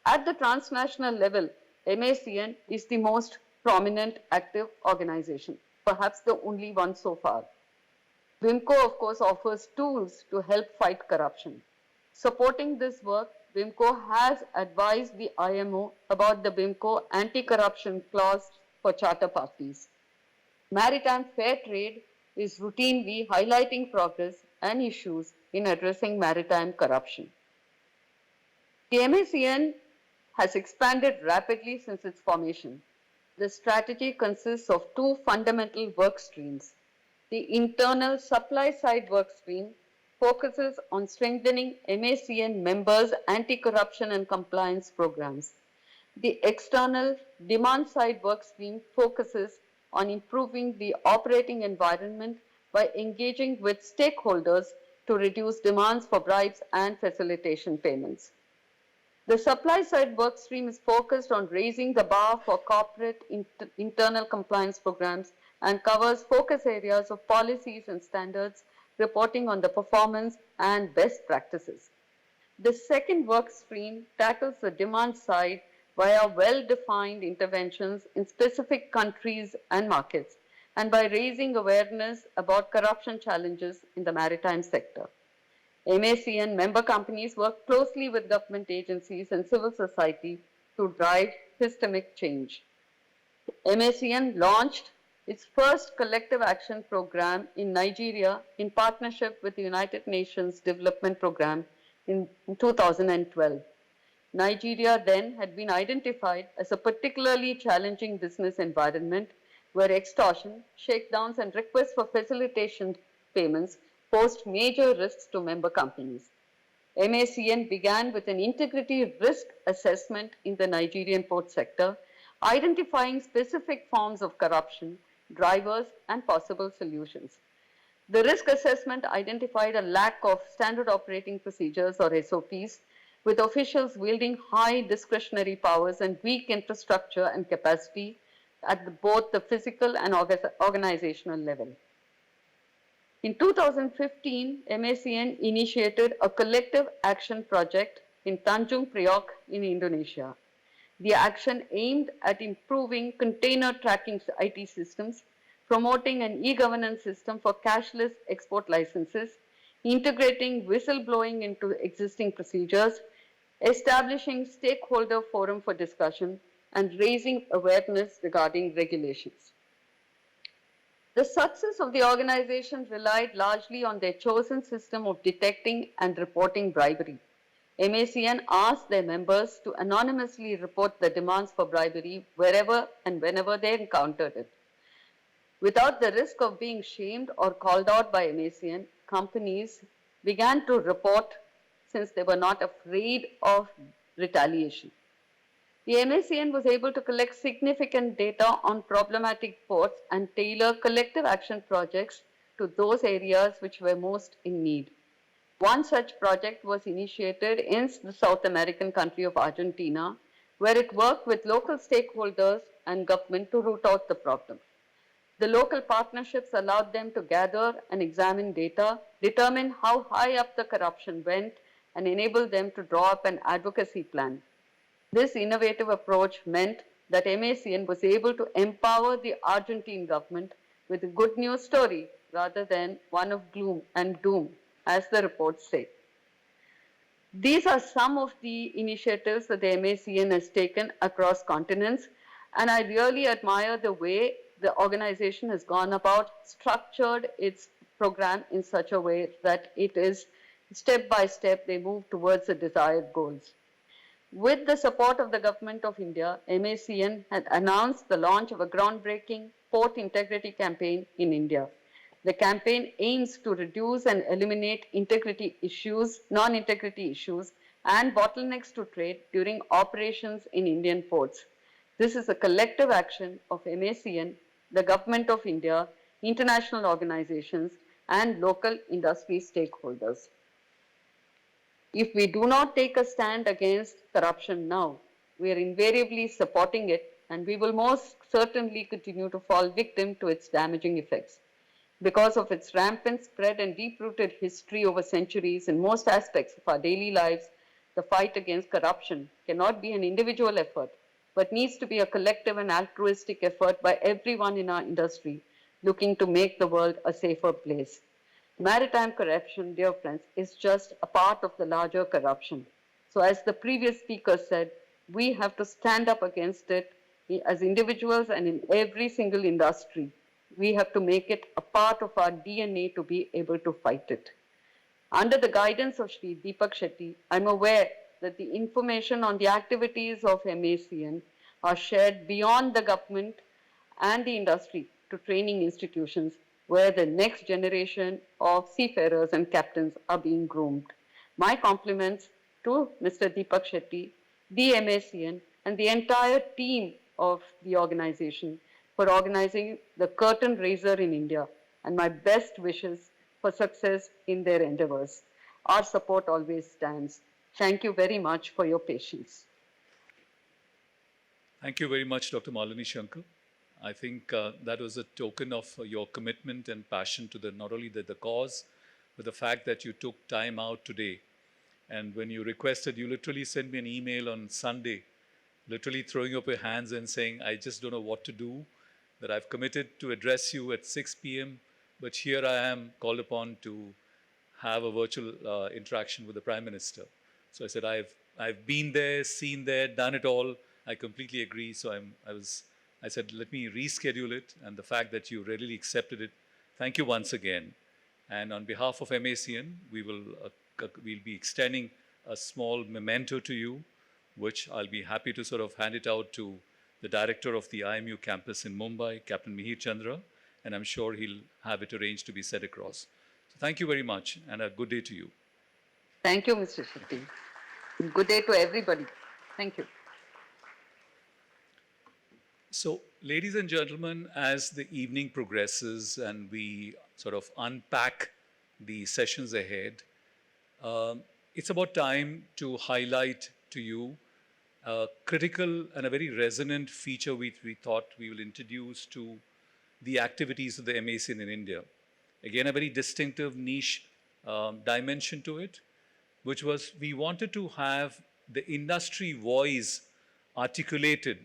At the transnational level, MACN is the most prominent active organization, perhaps the only one so far. WIMCO, of course, offers tools to help fight corruption. Supporting this work, WIMCO has advised the IMO about the WIMCO anti-corruption clause for charter parties. Maritime fair trade is routinely highlighting progress and issues in addressing maritime corruption. The MACN has expanded rapidly since its formation. The strategy consists of 2 fundamental work streams. The internal supply side work stream focuses on strengthening MACN members' anti-corruption and compliance programs. The external demand side work stream focuses on improving the operating environment by engaging with stakeholders to reduce demands for bribes and facilitation payments. The supply side work stream is focused on raising the bar for corporate internal compliance programs and covers focus areas of policies and standards, reporting on the performance and best practices. The second work stream tackles the demand side via well-defined interventions in specific countries and markets, and by raising awareness about corruption challenges in the maritime sector. MACN member companies work closely with government agencies and civil society to drive systemic change. MACN launched its first collective action program in Nigeria in partnership with the United Nations Development Programme in 2012. Nigeria then had been identified as a particularly challenging business environment where extortion, shakedowns, and requests for facilitation payments posed major risks to member companies. MACN began with an integrity risk assessment in the Nigerian port sector, identifying specific forms of corruption, drivers, and possible solutions. The risk assessment identified a lack of standard operating procedures or SOPs, with officials wielding high discretionary powers and weak infrastructure and capacity at both the physical and organizational level. In 2015, MACN initiated a collective action project in Tanjung Priok in Indonesia. The action aimed at improving container tracking IT systems, promoting an e-governance system for cashless export licenses, integrating whistleblowing into existing procedures, establishing stakeholder forum for discussion, and raising awareness regarding regulations. The success of the organization relied largely on their chosen system of detecting and reporting bribery. MACN asked their members to anonymously report the demands for bribery wherever and whenever they encountered it. Without the risk of being shamed or called out by MACN, companies began to report since they were not afraid of retaliation. The MACN was able to collect significant data on problematic ports and tailor collective action projects to those areas which were most in need. One such project was initiated in the South American country of Argentina, where it worked with local stakeholders and government to root out the problem. The local partnerships allowed them to gather and examine data, determine how high up the corruption went, and enable them to draw up an advocacy plan. This innovative approach meant that MACN was able to empower the Argentine government with a good news story rather than one of gloom and doom, as the reports say. These are some of the initiatives that the MACN has taken across continents, and I really admire the way the organization has gone about, structured its program in such a way that it is step by step they move towards the desired goals. With the support of the Government of India, MACN had announced the launch of a groundbreaking port integrity campaign in India. The campaign aims to reduce and eliminate non-integrity issues, and bottlenecks to trade during operations in Indian ports. This is a collective action of MACN, the Government of India, international organizations, and local industry stakeholders. If we do not take a stand against corruption now, we are invariably supporting it, and we will most certainly continue to fall victim to its damaging effects. Because of its rampant spread and deep-rooted history over centuries in most aspects of our daily lives, the fight against corruption cannot be an individual effort, but needs to be a collective and altruistic effort by everyone in our industry looking to make the world a safer place. Maritime corruption, dear friends, is just a part of the larger corruption. So as the previous speaker said, we have to stand up against it as individuals and in every single industry. We have to make it a part of our DNA to be able to fight it. Under the guidance of Shri Deepak Shetty, I'm aware that the information on the activities of MACN are shared beyond the government and the industry to training institutions where the next generation of seafarers and captains are being groomed. My compliments to Mr. Deepak Shetty, the MACN, and the entire team of the organization for organizing the curtain raiser in India, and my best wishes for success in their endeavors. Our support always stands. Thank you very much for your patience. Thank you very much, Dr. Malini Shankar. I think that was a token of your commitment and passion to not only the cause, but the fact that you took time out today. And when you requested, you literally sent me an email on Sunday, literally throwing up your hands and saying, I just don't know what to do, that I've committed to address you at 6 p.m., but here I am called upon to have a virtual interaction with the Prime Minister. So I said, I've been there, seen there, done it all. I completely agree. So I said, let me reschedule it. And the fact that you readily accepted it, thank you once again. And on behalf of MACN, we'll be extending a small memento to you, which I'll be happy to sort of hand it out to the director of the IMU campus in Mumbai, Captain Mihir Chandra, and I'm sure he'll have it arranged to be sent across. So thank you very much, and a good day to you. Thank you, Mr. Shetty. Good day to everybody. Thank you. So, ladies and gentlemen, as the evening progresses and we sort of unpack the sessions ahead, it's about time to highlight to you a critical and a very resonant feature we thought we will introduce to the activities of the MACN in India. Again, a very distinctive niche dimension to it, which was we wanted to have the industry voice articulated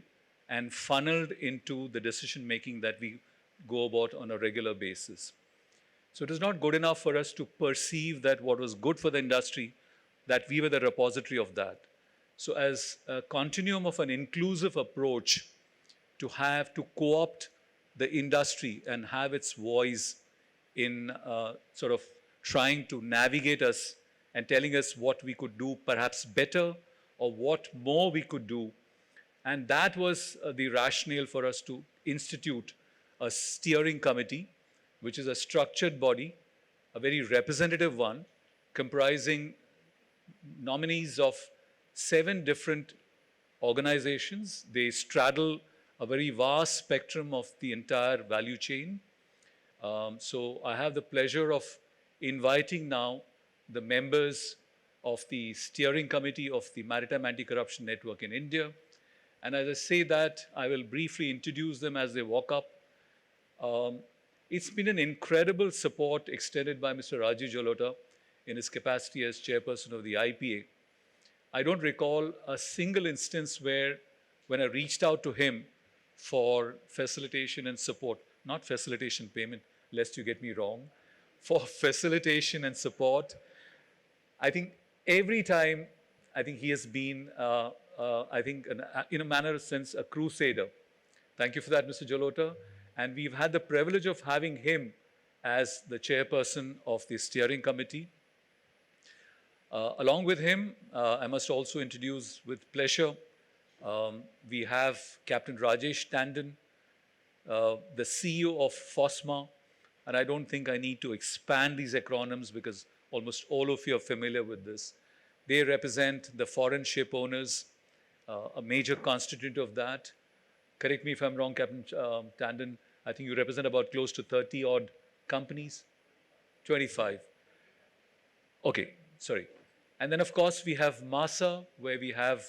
and funneled into the decision making that we go about on a regular basis. So it is not good enough for us to perceive that what was good for the industry, that we were the repository of that. So as a continuum of an inclusive approach to have to co-opt the industry and have its voice in sort of trying to navigate us and telling us what we could do perhaps better or what more we could do. And that was the rationale for us to institute a steering committee, which is a structured body, a very representative one, comprising nominees of 7 different organizations. They straddle a very vast spectrum of the entire value chain. So I have the pleasure of inviting now the members of the steering committee of the Maritime Anti-Corruption Network in India. And as I say that, I will briefly introduce them as they walk up. It's been an incredible support extended by Mr. Rajesh Jalota in his capacity as chairperson of the IPA. I don't recall a single instance where, when I reached out to him for facilitation and support, not facilitation payment, lest you get me wrong, for facilitation and support, I think every time, I think he has been, I think, in a manner of sense, a crusader. Thank you for that, Mr. Jalota. And we've had the privilege of having him as the chairperson of the steering committee. Along with him, I must also introduce with pleasure, we have Captain Rajesh Tandon, the CEO of FOSMA, and I don't think I need to expand these acronyms because almost all of you are familiar with this. They represent the foreign ship owners, a major constituent of that. Correct me if I'm wrong, Captain Tandon, I think you represent about close to 30 odd companies, 25. Okay, sorry. And then of course we have MASA, where we have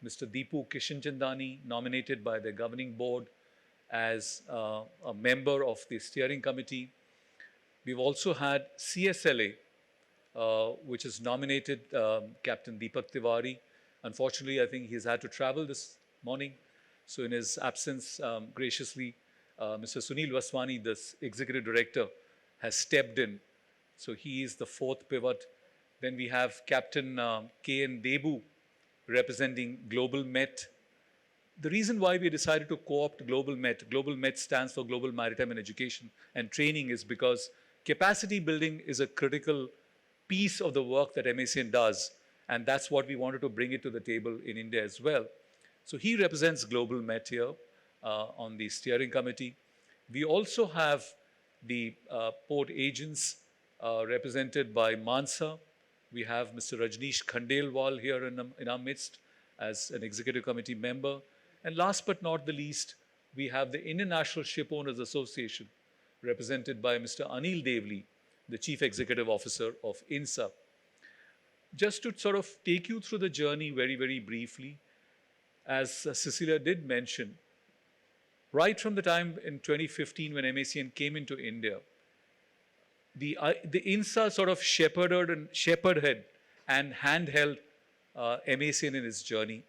Mr. Deepak Kishanchandani, nominated by the governing board as a member of the steering committee. We've also had CSLA, which has nominated Captain Deepak Tiwari. Unfortunately, I think he's had to travel this morning. So in his absence, graciously, Mr. Sunil Vaswani, the executive director, has stepped in. So he is the 4th pivot. Then we have Captain K.N. Debu, representing Global Met. The reason why we decided to co-opt Global Met stands for Global Maritime and Education and Training, is because capacity building is a critical piece of the work that MACN does. And that's what we wanted to bring it to the table in India as well. So he represents Global Met here on the steering committee. We also have the port agents represented by Mansa. We have Mr. Rajneesh Khandelwal here in our midst as an executive committee member. And last but not the least, we have the Indian National Ship Owners Association, represented by Mr. Anil Devli, the Chief Executive Officer of INSA. Just to sort of take you through the journey very, very briefly, as Cecilia did mention, right from the time in 2015 when MACN came into India, the INSA sort of shepherded and handheld MACN in its journey.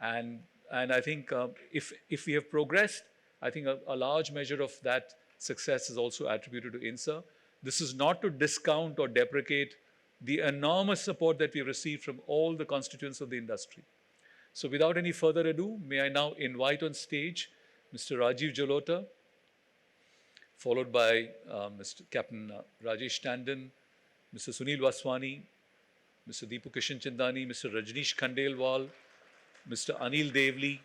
And I think if we have progressed, I think a large measure of that success is also attributed to INSA. This is not to discount or deprecate the enormous support that we have received from all the constituents of the industry. So without any further ado, may I now invite on stage Mr. Rajesh Jalota, followed by Mr. Captain Rajesh Tandon, Mr. Sunil Vaswani, Mr. Deepak Kishanchandani, Mr. Rajneesh Khandelwal, Mr. Anil Devli,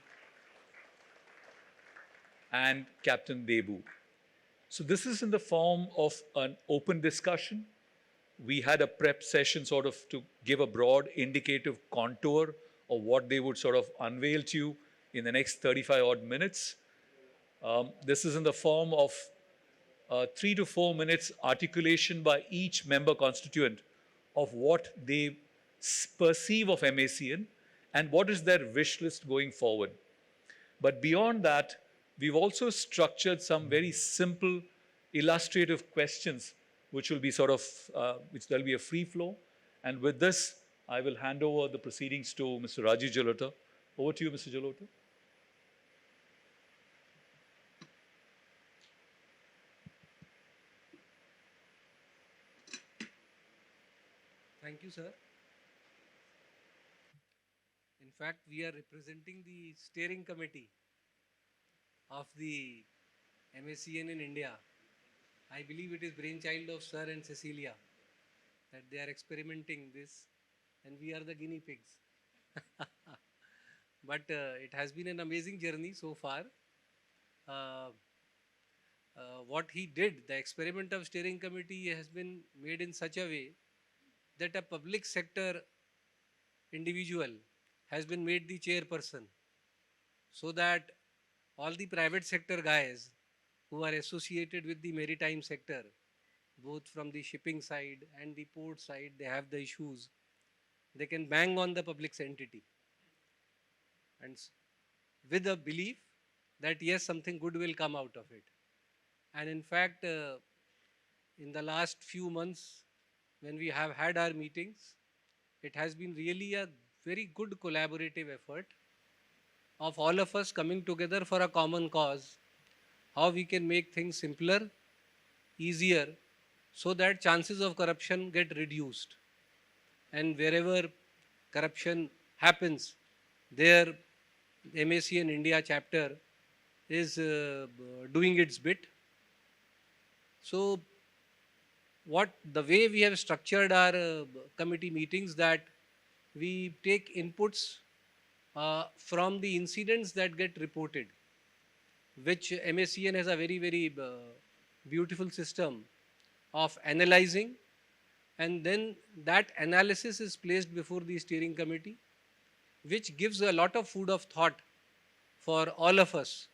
and Captain Debu. So this is in the form of an open discussion. We had a prep session sort of to give a broad indicative contour of what they would sort of unveil to you in the next 35 odd minutes. This is in the form of 3 to 4 minutes articulation by each member constituent of what they perceive of MACN and what is their wish list going forward. But beyond that, we've also structured some very simple illustrative questions, which will be sort of, which there'll be a free flow. And with this, I will hand over the proceedings to Mr. Rajesh Jalota. Over to you, Mr. Jalota. Thank you, sir. In fact, we are representing the steering committee of the MACN in India. I believe it is brainchild of Sir and Cecilia that they are experimenting this, and we are the guinea pigs. But it has been an amazing journey so far. What he did, the experiment of steering committee has been made in such a way that a public sector individual has been made the chairperson, so that all the private sector guys who are associated with the maritime sector, both from the shipping side and the port side, they have the issues. They can bang on the public entity, and with a belief that yes, something good will come out of it. And in fact, in the last few months, when we have had our meetings, it has been really a very good collaborative effort of all of us coming together for a common cause, how we can make things simpler, easier, so that chances of corruption get reduced. And wherever corruption happens, there MACN India chapter is doing its bit. So the way we have structured our committee meetings, that we take inputs from the incidents that get reported, which MACN has a very, very beautiful system of analyzing, and then that analysis is placed before the steering committee, which gives a lot of food of thought for all of us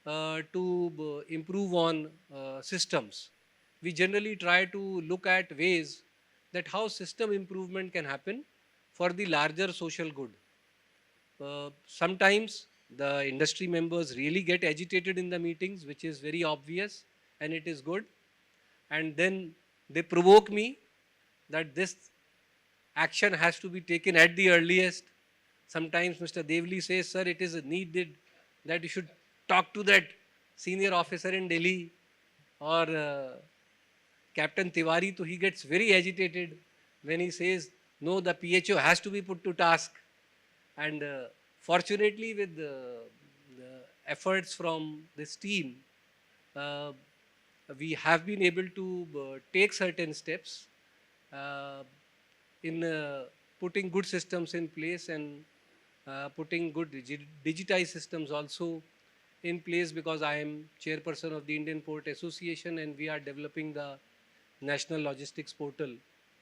to improve on systems. We generally try to look at ways that how system improvement can happen for the larger social good. Sometimes the industry members really get agitated in the meetings, which is very obvious, and it is good. And then they provoke me that this action has to be taken at the earliest. Sometimes Mr. Devli says, sir, it is needed that you should talk to that senior officer in Delhi, or Captain Tiwari, so he gets very agitated when he says, no, the PHO has to be put to task. And fortunately, with the efforts from this team, we have been able to take certain steps in putting good systems in place, and putting good digitized systems also in place, because I am chairperson of the Indian Port Association, and we are developing the National Logistics Portal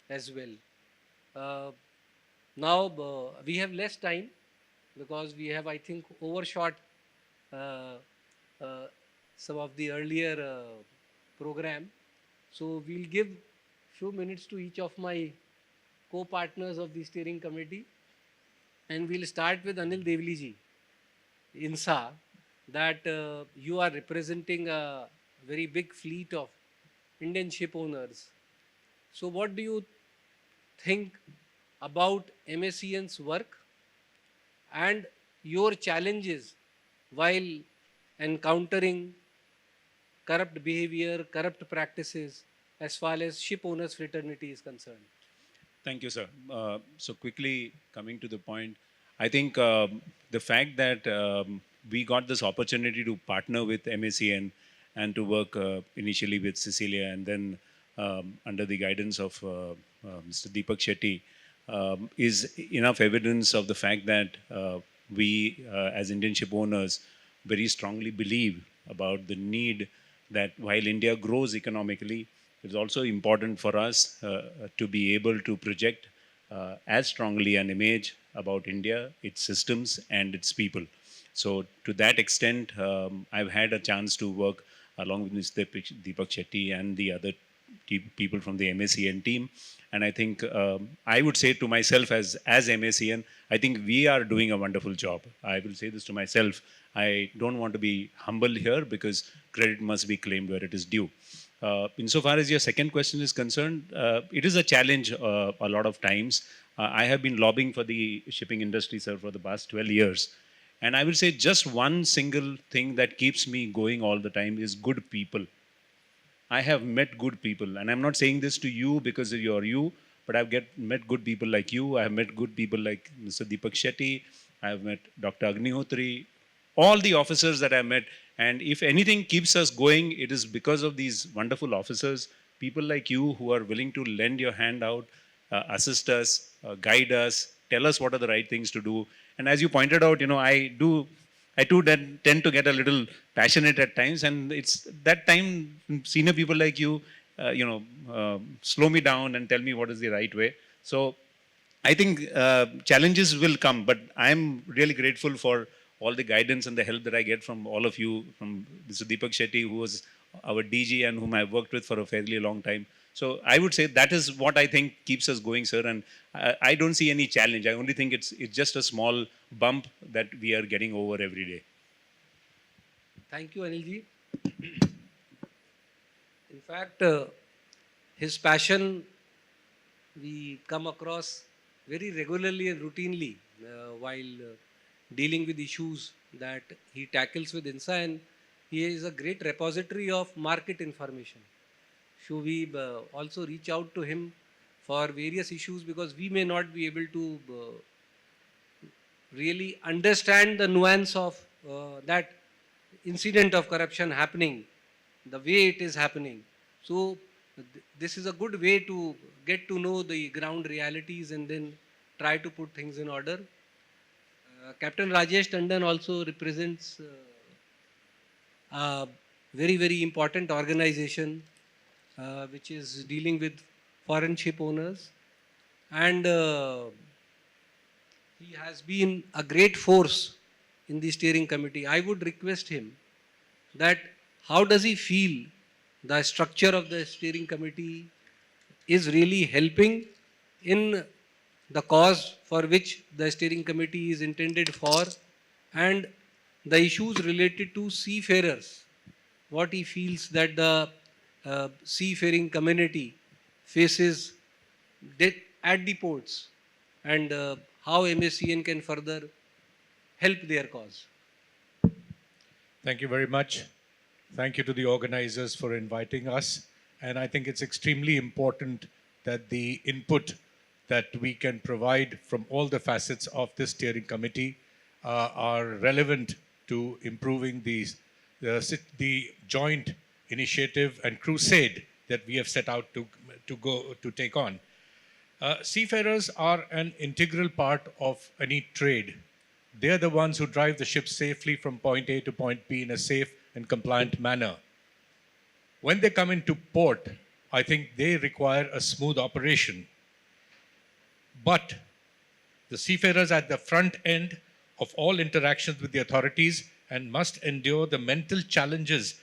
as well. Now we have less time because we have, I think, overshot some of the earlier program. So we'll give few minutes to each of my co-partners of the steering committee, and we'll start with Anil Devli ji, INSA, that you are representing a very big fleet of Indian ship owners. So what do you think about MACN's work and your challenges while encountering corrupt behavior, corrupt practices as far as ship owners fraternity is concerned? Thank you, sir. So quickly coming to the point, I think the fact that we got this opportunity to partner with MACN and to work initially with Cecilia, and then under the guidance of Mr. Deepak Shetty, is enough evidence of the fact that we as Indian ship owners very strongly believe about the need that while India grows economically, it's also important for us to be able to project as strongly an image about India, its systems and its people. So to that extent, I've had a chance to work along with Mr. Deepak Shetty and the other people from the MACN team. And I think I would say to myself as MACN, I think we are doing a wonderful job. I will say this to myself. I don't want to be humble here because credit must be claimed where it is due. Insofar as your second question is concerned, it is a challenge a lot of times. I have been lobbying for the shipping industry, sir, for the past 12 years. And I will say just one single thing that keeps me going all the time is good people. I have met good people, and I'm not saying this to you because you're you, but I've met good people like you. I have met good people like Mr. Deepak Shetty. I have met Dr. Agnihotri, all the officers that I've met. And if anything keeps us going, it is because of these wonderful officers, people like you who are willing to lend your hand out, assist us, guide us, tell us what are the right things to do. And as you pointed out, I too tend to get a little passionate at times, and it's that time senior people like you, slow me down and tell me what is the right way. So I think challenges will come, but I'm really grateful for all the guidance and the help that I get from all of you, from Mr. Deepak Shetty, who was our DG and whom I've worked with for a fairly long time. So I would say that is what I think keeps us going, sir. And I don't see any challenge. I only think it's just a small bump that we are getting over every day. Thank you, Anilji. In fact, his passion we come across very regularly and routinely while dealing with issues that he tackles with INSA, and he is a great repository of market information. Should we also reach out to him for various issues, because we may not be able to really understand the nuance of that incident of corruption happening, the way it is happening. So this is a good way to get to know the ground realities and then try to put things in order. Captain Rajesh Tandon also represents a very, very important organization which is dealing with foreign ship owners, and he has been a great force in the steering committee. I would request him that how does he feel the structure of the steering committee is really helping in the cause for which the steering committee is intended for, and the issues related to seafarers, what he feels that the seafaring community faces at the ports, and how MACN can further help their cause. Thank you very much. Thank you to the organizers for inviting us. And I think it's extremely important that the input that we can provide from all the facets of this steering committee are relevant to improving the joint initiative and crusade that we have set out to take on. Seafarers are an integral part of any trade. They're the ones who drive the ship safely from point A to point B in a safe and compliant manner. When they come into port, I think they require a smooth operation. But the seafarers are at the front end of all interactions with the authorities and must endure the mental challenges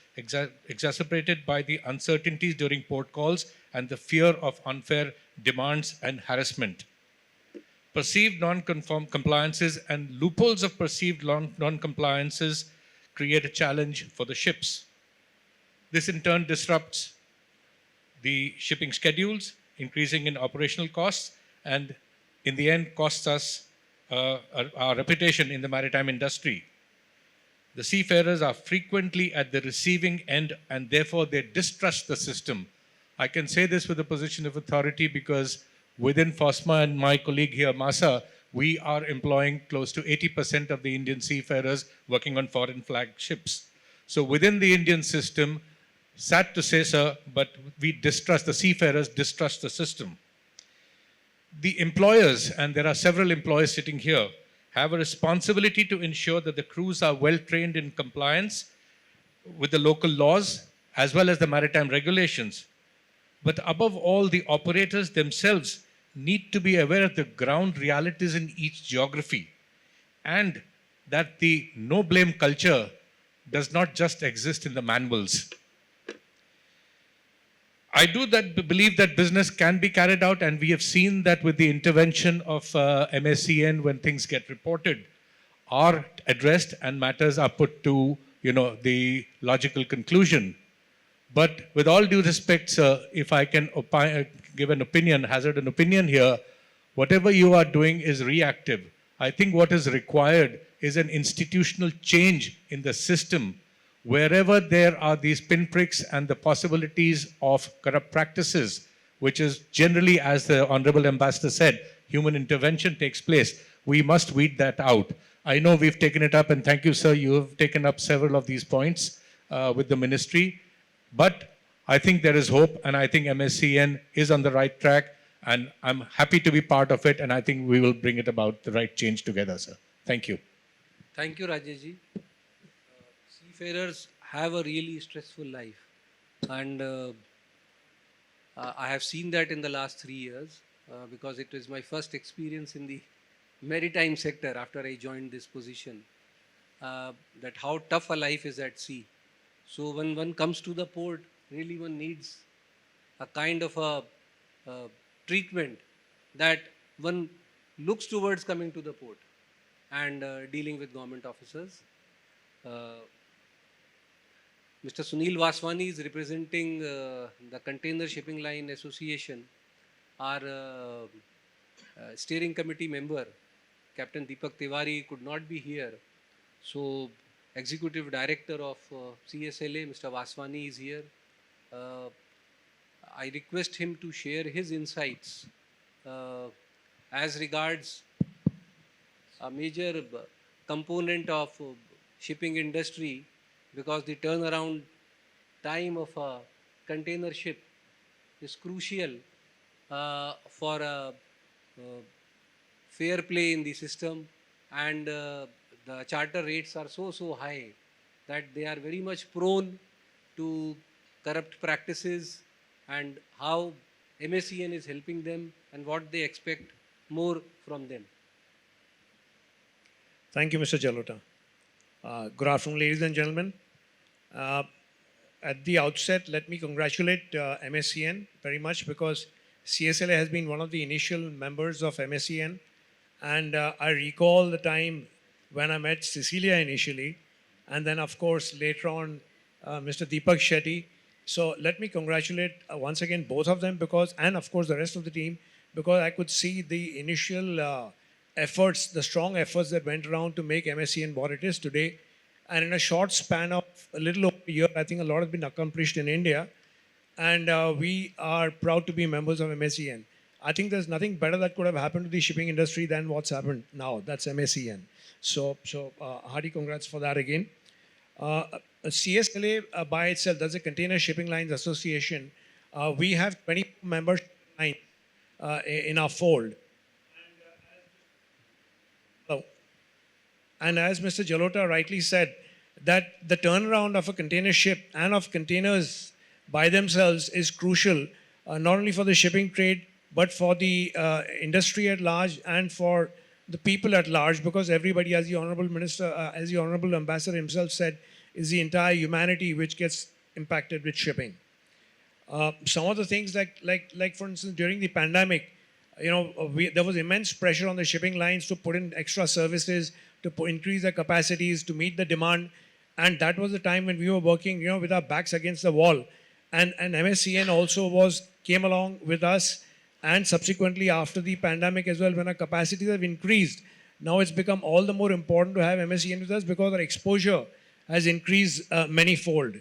exacerbated by the uncertainties during port calls and the fear of unfair demands and harassment. Perceived non-compliances and loopholes of perceived non-compliances create a challenge for the ships. This in turn disrupts the shipping schedules, increasing in operational costs, and in the end costs us our reputation in the maritime industry. The seafarers are frequently at the receiving end, and therefore they distrust the system. I can say this with a position of authority because within FOSMA and my colleague here, Masa, we are employing close to 80% of the Indian seafarers working on foreign flag ships. So within the Indian system, sad to say, sir, but we distrust, the seafarers distrust the system. The employers, and there are several employers sitting here, have a responsibility to ensure that the crews are well trained in compliance with the local laws as well as the maritime regulations. But above all, the operators themselves need to be aware of the ground realities in each geography. And that the no blame culture does not just exist in the manuals. I do believe that business can be carried out, and we have seen that with the intervention of MACN when things get reported, are addressed and matters are put to the logical conclusion. But with all due respect, sir, if I can give an opinion, hazard an opinion here, whatever you are doing is reactive. I think what is required is an institutional change in the system. Wherever there are these pinpricks and the possibilities of corrupt practices, which is generally, as the Honorable Ambassador said, human intervention takes place, we must weed that out. I know we've taken it up, and thank you, sir, you have taken up several of these points with the ministry. But I think there is hope, and I think MACN is on the right track, and I'm happy to be part of it, and I think we will bring it about the right change together, sir. Thank you. Thank you, Rajesh ji. Seafarers have a really stressful life, and I have seen that in the last 3 years because it was my first experience in the maritime sector after I joined this position, that how tough a life is at sea. So when one comes to the port, really one needs a kind of a treatment that one looks towards coming to the port and dealing with government officers. Mr. Sunil Vaswani is representing the Container Shipping Line Association. Our steering committee member, Captain Deepak Tiwari, could not be here. So, Executive Director of CSLA, Mr. Vaswani, is here. I request him to share his insights as regards a major component of shipping industry, because the turnaround time of a container ship is crucial for fair play in the system, and the charter rates are so high that they are very much prone to corrupt practices, and how MACN is helping them and what they expect more from them. Thank you, Mr. Jalota. Good afternoon, ladies and gentlemen. At the outset, let me congratulate MACN very much, because CSLA has been one of the initial members of MACN, and I recall the time when I met Cecilia initially, and then of course later on Mr. Deepak Shetty. So let me congratulate once again both of them, because, and of course the rest of the team, because I could see the initial efforts, the strong efforts that went around to make MACN what it is today. And in a short span of a little over a year, I think a lot has been accomplished in India. And we are proud to be members of MACN. I think there's nothing better that could have happened to the shipping industry than what's happened now. That's MACN. So hearty congrats for that again. CSLA by itself, that's a Container Shipping Lines Association. We have 20 members in our fold. And as Mr. Jalota rightly said, that the turnaround of a container ship and of containers by themselves is crucial, not only for the shipping trade, but for the industry at large and for the people at large, because everybody, as the Honorable Minister, as the Honorable Ambassador himself said, is the entire humanity which gets impacted with shipping. Some of the things like for instance, during the pandemic, there was immense pressure on the shipping lines to put in extra services, to increase their capacities, to meet the demand. And that was the time when we were working, with our backs against the wall. And MACN also came along with us, and subsequently after the pandemic as well, when our capacities have increased, now it's become all the more important to have MACN with us, because our exposure has increased many-fold.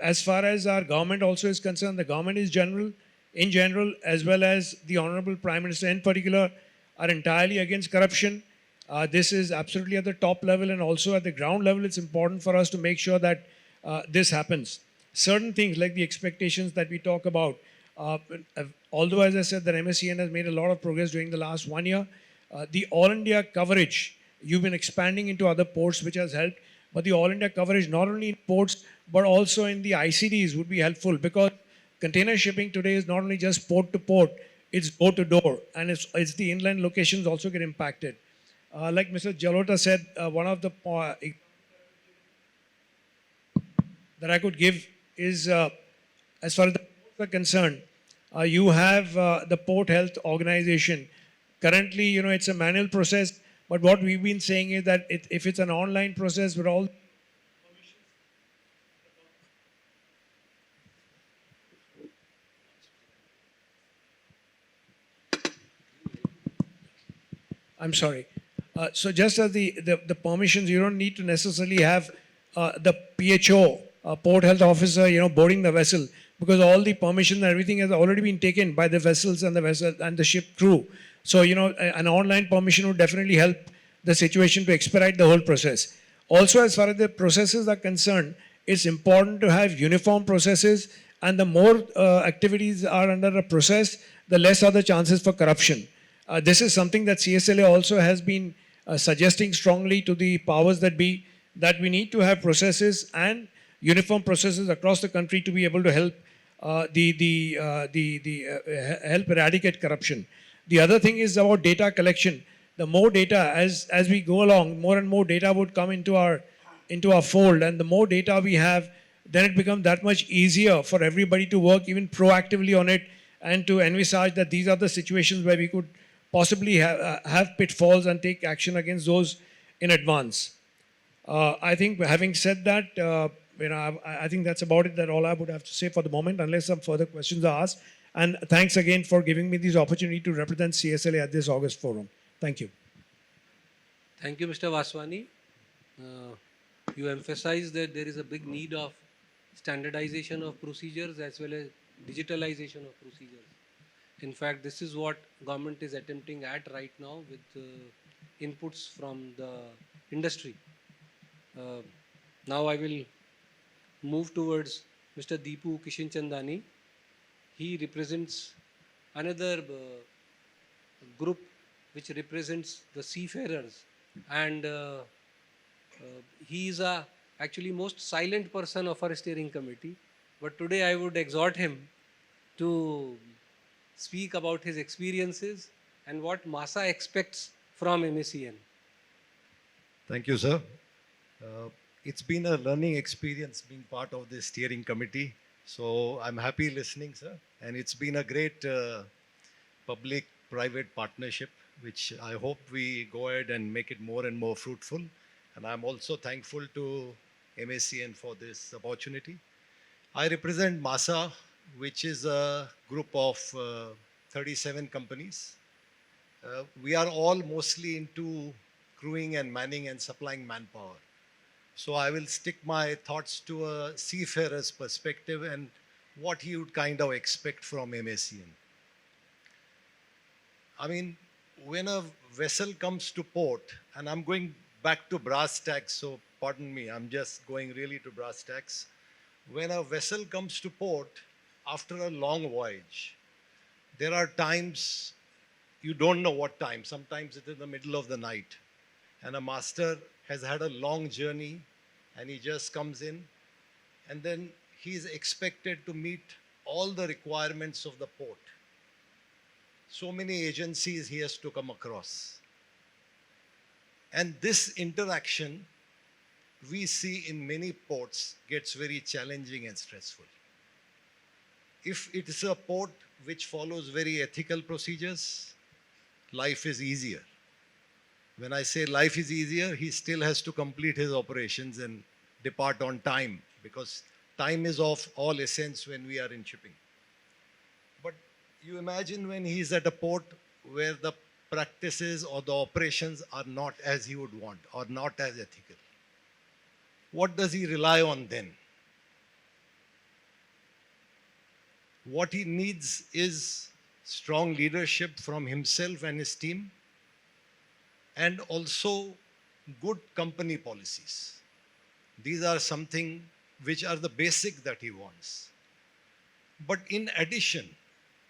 As far as our government also is concerned, the government is in general, as well as the Honorable Prime Minister in particular, are entirely against corruption. This is absolutely at the top level, and also at the ground level, it's important for us to make sure that this happens. Certain things like the expectations that we talk about, although as I said that MACN has made a lot of progress during the last 1 year, the All India coverage, you've been expanding into other ports, which has helped, but the All India coverage not only in ports, but also in the ICDs would be helpful, because container shipping today is not only just port to port, it's door to door, and it's the inland locations also get impacted. Like Mr. Jalota said, one of the that I could give is, as far as the ports are concerned, you have the Port Health Organization. Currently, it's a manual process, but what we've been saying is that if it's an online process with all I'm sorry. So just as the permissions, you don't need to necessarily have the PHO, Port Health Officer, boarding the vessel, because all the permissions and everything has already been taken by the vessels and the ship crew. So, an online permission would definitely help the situation to expedite the whole process. Also, as far as the processes are concerned, it's important to have uniform processes, and the more activities are under a process, the less are the chances for corruption. This is something that CSLA also has been suggesting strongly to the powers that be, that we need to have processes and uniform processes across the country to be able to help help eradicate corruption. The other thing is about data collection. The more data, as we go along, more and more data would come into our fold, and the more data we have, then it becomes that much easier for everybody to work even proactively on it and to envisage that these are the situations where we could possibly have pitfalls and take action against those in advance. I think having said that, I think that's about it. That all I would have to say for the moment, unless some further questions are asked. And thanks again for giving me this opportunity to represent CSLA at this August forum. Thank you. Thank you, Mr. Vaswani. You emphasized that there is a big need of standardization of procedures as well as digitalization of procedures. In fact, this is what government is attempting at right now with inputs from the industry. Now I will move towards Mr. Deepu Kishinchandani. He represents another group which represents the seafarers, and he is actually most silent person of our steering committee. But today I would exhort him to speak about his experiences and what MASA expects from MACN. Thank you, sir. It's been a learning experience being part of the steering committee. So I'm happy listening, sir. And it's been a great public-private partnership, which I hope we go ahead and make it more and more fruitful. And I'm also thankful to MACN for this opportunity. I represent MASA, which is a group of 37 companies. We are all mostly into crewing and manning and supplying manpower. So I will stick my thoughts to a seafarer's perspective and what he would kind of expect from MACN. I mean, when a vessel comes to port, and I'm going back to brass tacks, so pardon me, I'm just going really to brass tacks. When a vessel comes to port, after a long voyage, there are times you don't know what time. Sometimes it is the middle of the night, and a master has had a long journey, and he just comes in, and then he is expected to meet all the requirements of the port. So many agencies he has to come across. And this interaction we see in many ports gets very challenging and stressful. If it is a port which follows very ethical procedures, life is easier. When I say life is easier, he still has to complete his operations and depart on time, because time is of all essence when we are in shipping. But you imagine when he's at a port where the practices or the operations are not as he would want or not as ethical. What does he rely on then? What he needs is strong leadership from himself and his team, and also good company policies. These are something which are the basic that he wants. But in addition,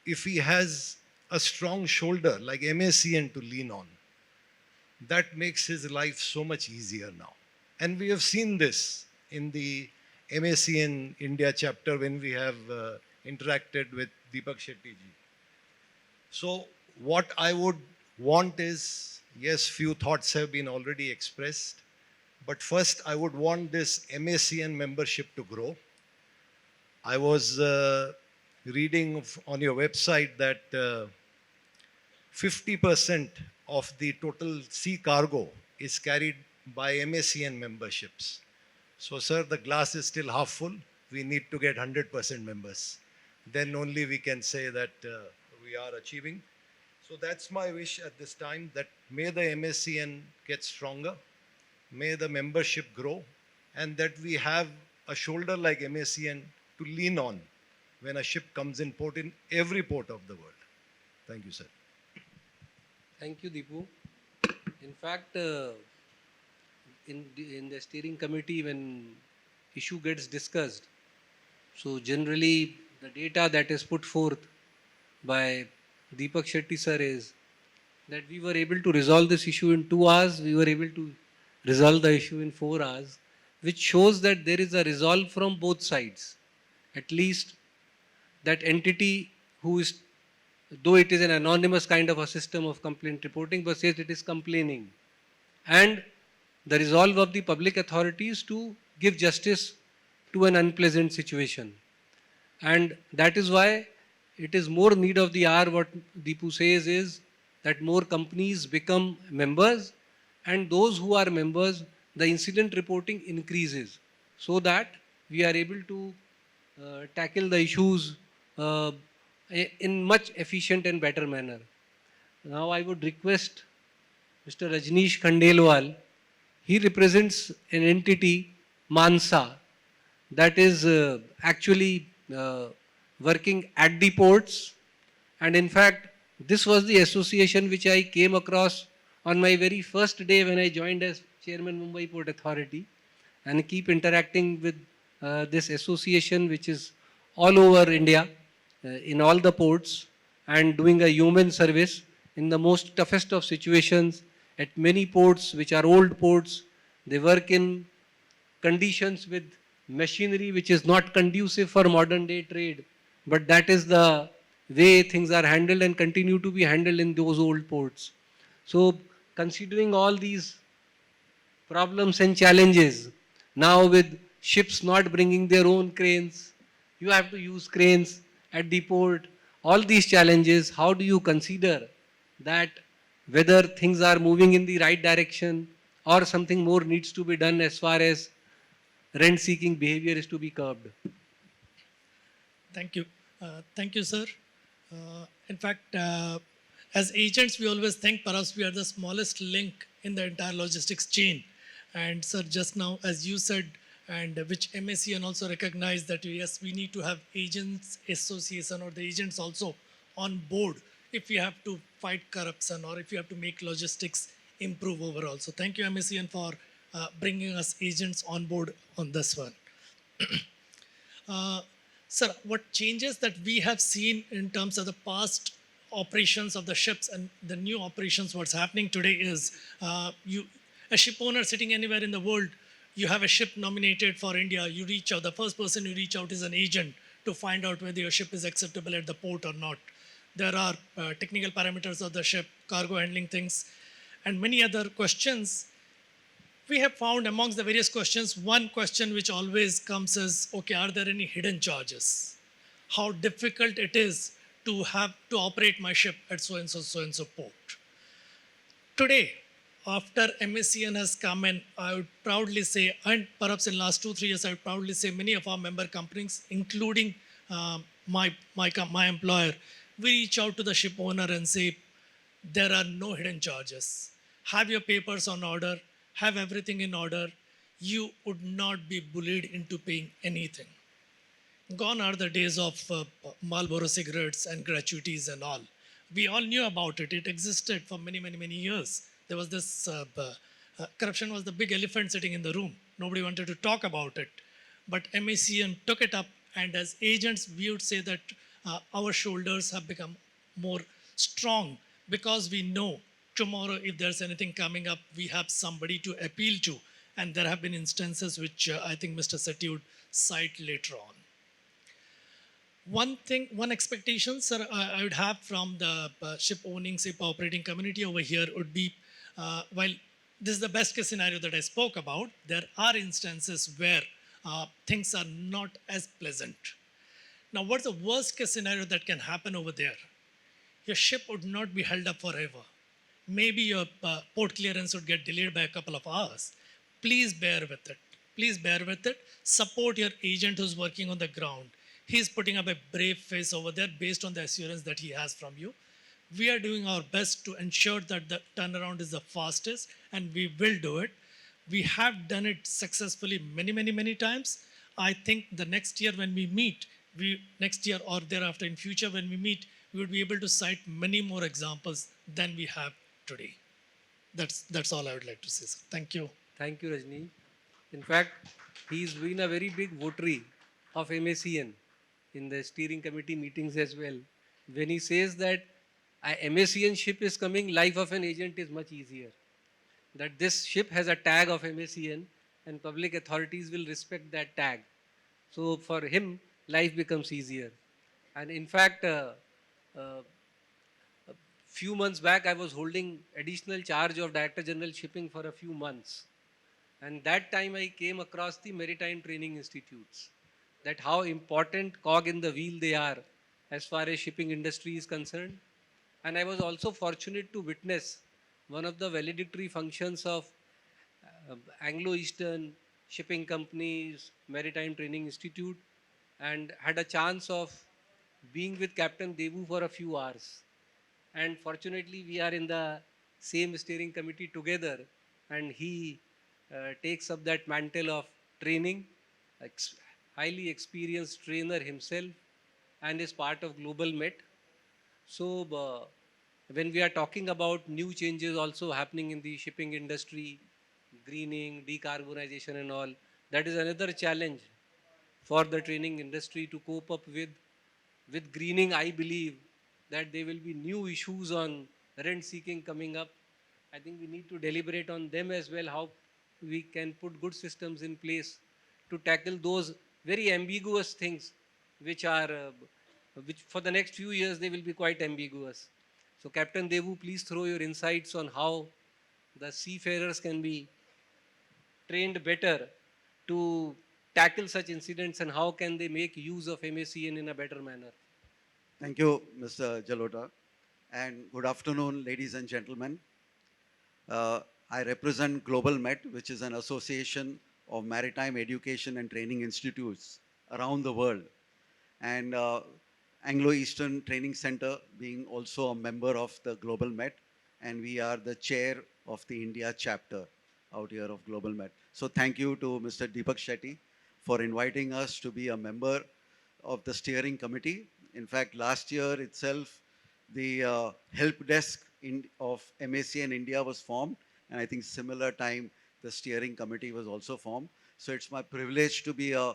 if he has a strong shoulder like MACN to lean on, that makes his life so much easier now. And we have seen this in the MACN India chapter when we have interacted with Deepak Shetty ji. So what I would want is Yes, few thoughts have been already expressed. But first, I would want this MACN membership to grow. I was reading on your website that 50% of the total sea cargo is carried by MACN memberships. So, sir, the glass is still half full. We need to get 100% members. Then only we can say that we are achieving. So that's my wish at this time, that may the MACN get stronger, may the membership grow, and that we have a shoulder like MACN to lean on when a ship comes in port in every port of the world. Thank you, sir. Thank you, Deepu. In fact, in the steering committee, when issue gets discussed, so generally the data that is put forth by Deepak Shetty sir is that we were able to resolve this issue in 2 hours, we were able to resolve the issue in 4 hours, which shows that there is a resolve from both sides. At least that entity who is, though it is an anonymous kind of a system of complaint reporting, but says it is complaining. And the resolve of the public authorities to give justice to an unpleasant situation. And that is why it is more need of the hour. What Deepu says is that more companies become members, and those who are members, the incident reporting increases, so that we are able to tackle the issues in much efficient and better manner. Now I would request Mr. Rajneesh Khandelwal. He represents an entity, Mansa, that is actually working at the ports. And in fact, this was the association which I came across on my very first day when I joined as Chairman Mumbai Port Authority, and keep interacting with this association, which is all over India, in all the ports, and doing a human service in the most toughest of situations at many ports which are old ports. They work in conditions with machinery which is not conducive for modern day trade, but that is the way things are handled and continue to be handled in those old ports. So considering all these problems and challenges, now with ships not bringing their own cranes, you have to use cranes at the port, all these challenges, how do you consider that whether things are moving in the right direction or something more needs to be done as far as rent-seeking behavior is to be curbed? Thank you. Thank you, sir. In fact, as agents, we always think perhaps we are the smallest link in the entire logistics chain. And sir, just now, as you said, and which MACN also recognized that yes, we need to have agents association or the agents also on board if we have to fight corruption or if you have to make logistics improve overall. So thank you, MACN, for bringing us agents on board on this one. Sir, what changes that we have seen in terms of the past operations of the ships and the new operations, what's happening today is a ship owner sitting anywhere in the world, you have a ship nominated for India, you reach out, the first person you reach out is an agent to find out whether your ship is acceptable at the port or not. There are technical parameters of the ship, cargo handling things, and many other questions. We have found amongst the various questions, one question which always comes is, okay, are there any hidden charges? How difficult it is to have to operate my ship at so-and-so port. Today, after MACN has come in, I would proudly say, and perhaps in the last 2-3 years, I would proudly say many of our member companies, including my employer, we reach out to the ship owner and say, there are no hidden charges. Have your papers on order, have everything in order. You would not be bullied into paying anything. Gone are the days of Marlboro cigarettes and gratuities and all. We all knew about it. It existed for many, many, many years. There was this, corruption was the big elephant sitting in the room. Nobody wanted to talk about it. But MACN took it up, and as agents, we would say that our shoulders have become more strong because we know tomorrow if there's anything coming up, we have somebody to appeal to. And there have been instances which I think Mr. Shetty would cite later on. One expectation, sir, I would have from the ship owning, ship operating community over here would be while this is the best case scenario that I spoke about, there are instances where things are not as pleasant. Now, what's the worst case scenario that can happen over there? Your ship would not be held up forever. Maybe your port clearance would get delayed by a couple of hours. Please bear with it. Please bear with it. Support your agent who's working on the ground. He's putting up a brave face over there based on the assurance that he has from you. We are doing our best to ensure that the turnaround is the fastest, and we will do it. We have done it successfully many times. I think the next year when we meet, next year or thereafter in future when we meet, we would be able to cite many more examples than we have today. That's all I would like to say, sir. Thank you. Thank you, Rajni. In fact, he's been a very big votary of MACN in the steering committee meetings as well. When he says that a MACN ship is coming, life of an agent is much easier. That this ship has a tag of MACN and public authorities will respect that tag. So for him, life becomes easier. And in fact, a few months back, I was holding additional charge of Director General Shipping for a few months. And that time I came across the Maritime Training Institutes, that how important cog in the wheel they are as far as shipping industry is concerned. And I was also fortunate to witness one of the valedictory functions of Anglo-Eastern Shipping Companies Maritime Training Institute, and had a chance of being with Captain Devu for a few hours. And fortunately, we are in the same steering committee together, and he takes up that mantle of training, highly experienced trainer himself, and is part of Global Met. So when we are talking about new changes also happening in the shipping industry, greening, decarbonization and all, that is another challenge for the training industry to cope up with. With greening, I believe that there will be new issues on rent seeking coming up. I think we need to deliberate on them as well, how we can put good systems in place to tackle those very ambiguous things which for the next few years they will be quite ambiguous. So Captain Devu, please throw your insights on how the seafarers can be trained better to tackle such incidents, and how can they make use of MACN in a better manner. Thank you, Mr. Jalota, and good afternoon, ladies and gentlemen. I represent Global Met, which is an association of maritime education and training institutes around the world, and Anglo-Eastern Training Center being also a member of the Global Met, and we are the chair of the India chapter out here of Global Met. So thank you to Mr. Deepak Shetty for inviting us to be a member of the steering committee. In fact, last year itself, the help desk of MACN India was formed, and I think similar time the steering committee was also formed. So it's my privilege to be a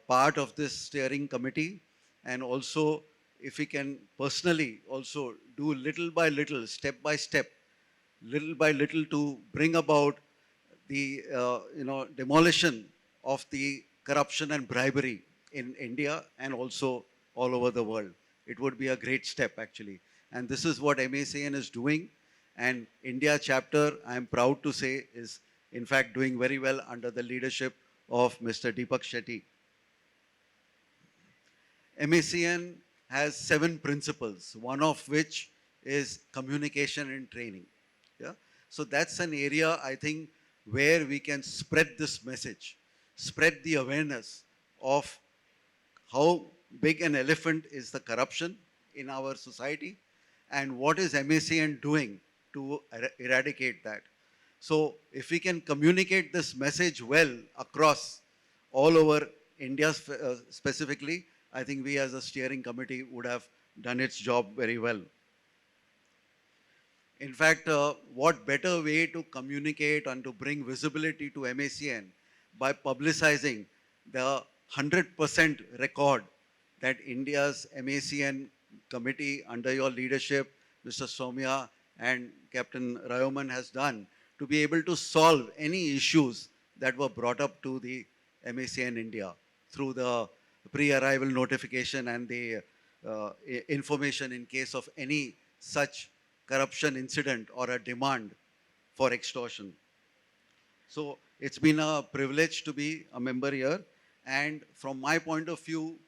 part of this steering committee, and also if we can personally also do little by little, step by step, little by little to bring about the demolition of the corruption and bribery in India and also all over the world. It would be a great step actually. And this is what MACN is doing. And India chapter, I am proud to say, is in fact doing very well under the leadership of Mr. Deepak Shetty. MACN has 7 principles, one of which is communication and training. Yeah? So that's an area, I think, where we can spread this message, spread the awareness of how big an elephant is the corruption in our society and what is MACN doing to eradicate that. So if we can communicate this message well across all over India specifically, I think we as a steering committee would have done its job very well. In fact, what better way to communicate and to bring visibility to MACN by publicizing the 100% record that India's MACN committee under your leadership, Mr. Soumya and Captain Rayoman has done to be able to solve any issues that were brought up to the MACN India through the pre-arrival notification and the information in case of any such corruption incident or a demand for extortion. So it's been a privilege to be a member here. And from my point of view,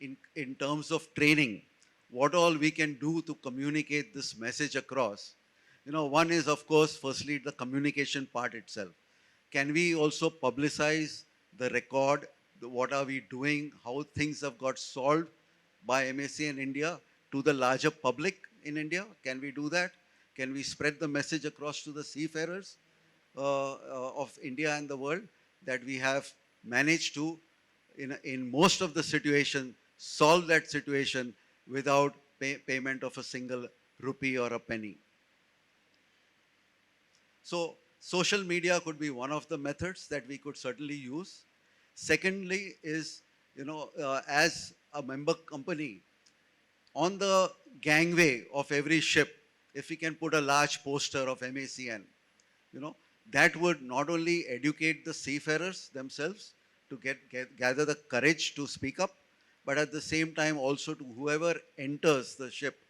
in terms of training, what all we can do to communicate this message across. One is, of course, firstly, the communication part itself. Can we also publicize the record, what are we doing, how things have got solved by MACN India to the larger public in India? Can we do that? Can we spread the message across to the seafarers of India and the world that we have managed to, in most of the situation, solve that situation without payment of a single rupee or a penny? So social media could be one of the methods that we could certainly use. Secondly is, as a member company, on the gangway of every ship, if we can put a large poster of MACN, that would not only educate the seafarers themselves to gather the courage to speak up, but at the same time also to whoever enters the ship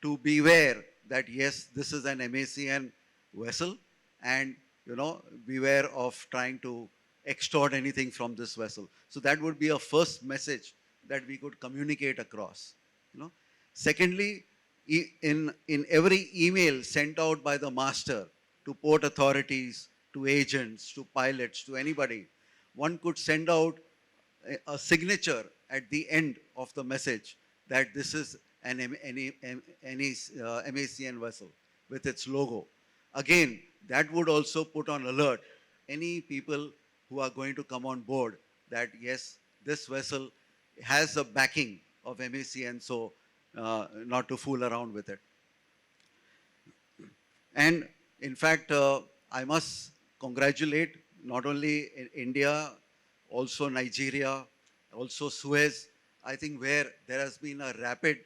to beware that yes, this is an MACN vessel, and beware of trying to extort anything from this vessel. So that would be a first message that we could communicate across. Secondly, in every email sent out by the master to port authorities, to agents, to pilots, to anybody, one could send out a signature at the end of the message that this is an MACN vessel with its logo. Again, that would also put on alert any people who are going to come on board that yes, this vessel has a backing of MACN, so not to fool around with it. And in fact, I must congratulate not only in India, also Nigeria, also Suez, I think where there has been a rapid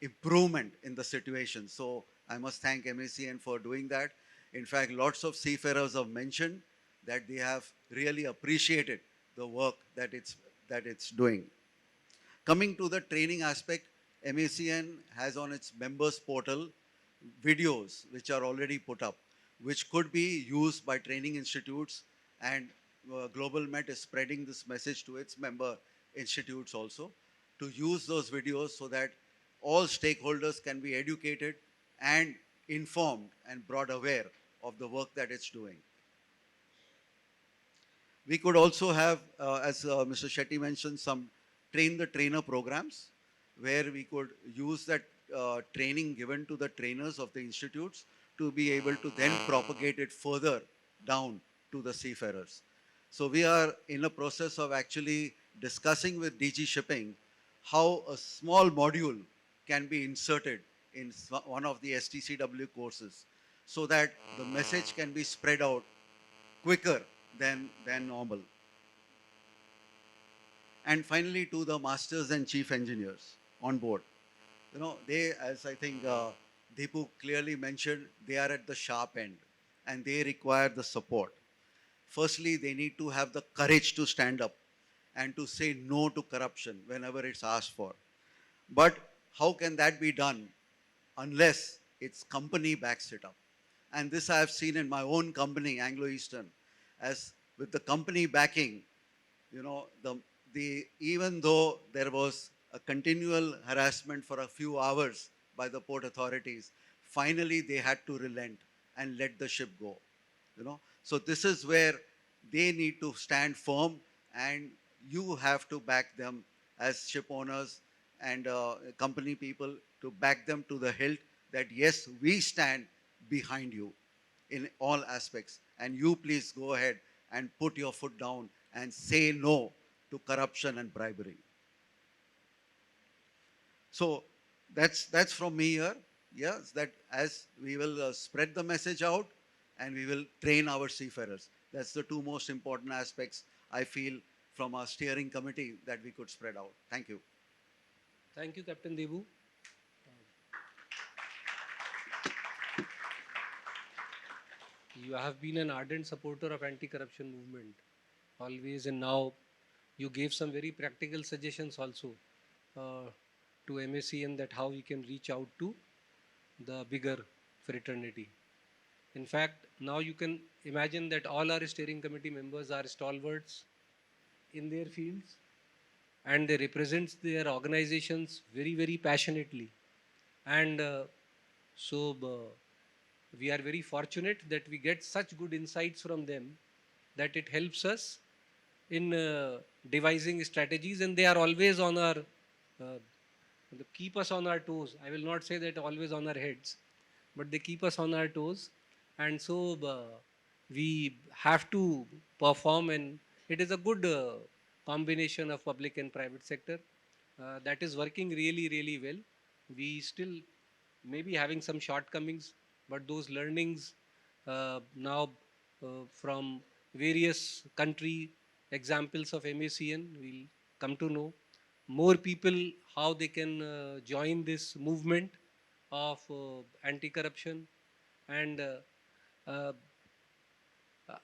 improvement in the situation. So I must thank MACN for doing that. In fact, lots of seafarers have mentioned that they have really appreciated the work that it's doing. Coming to the training aspect, MACN has on its members portal videos which are already put up, which could be used by training institutes, and Global Met is spreading this message to its member institutes also to use those videos so that all stakeholders can be educated and informed and brought aware of the work that it's doing. We could also have, as Mr. Shetty mentioned, some train the trainer programs where we could use that training given to the trainers of the institutes to be able to then propagate it further down to the seafarers. So we are in a process of actually discussing with DG Shipping how a small module can be inserted in one of the STCW courses so that the message can be spread out quicker than normal. And finally, to the masters and chief engineers on board. They, as I think Deepak clearly mentioned, they are at the sharp end and they require the support. Firstly, they need to have the courage to stand up and to say no to corruption whenever it's asked for. But how can that be done unless its company backs it up? And this I have seen in my own company, Anglo Eastern, as with the company backing, even though there was a continual harassment for a few hours by the port authorities, finally they had to relent and let the ship go. So this is where they need to stand firm, and you have to back them as ship owners and company people to back them to the hilt that yes, we stand behind you in all aspects, and you please go ahead and put your foot down and say no to corruption and bribery. So that's from me here. Yes, that as we will spread the message out and we will train our seafarers. That's the two most important aspects I feel from our steering committee that we could spread out. Thank you. Thank you, Captain Debu. You have been an ardent supporter of anti-corruption movement, always, and now you gave some very practical suggestions also to MACN that how we can reach out to the bigger fraternity. In fact, now you can imagine that all our steering committee members are stalwarts in their fields and they represent their organizations very, very passionately. And we are very fortunate that we get such good insights from them that it helps us in devising strategies, and they are always on our keep us on our toes. I will not say that always on our heads, but they keep us on our toes, and so we have to perform, and it is a good combination of public and private sector that is working really, really well. We still may be having some shortcomings, but those learnings now from various country examples of MACN, we'll come to know more people how they can join this movement of anti-corruption, and uh,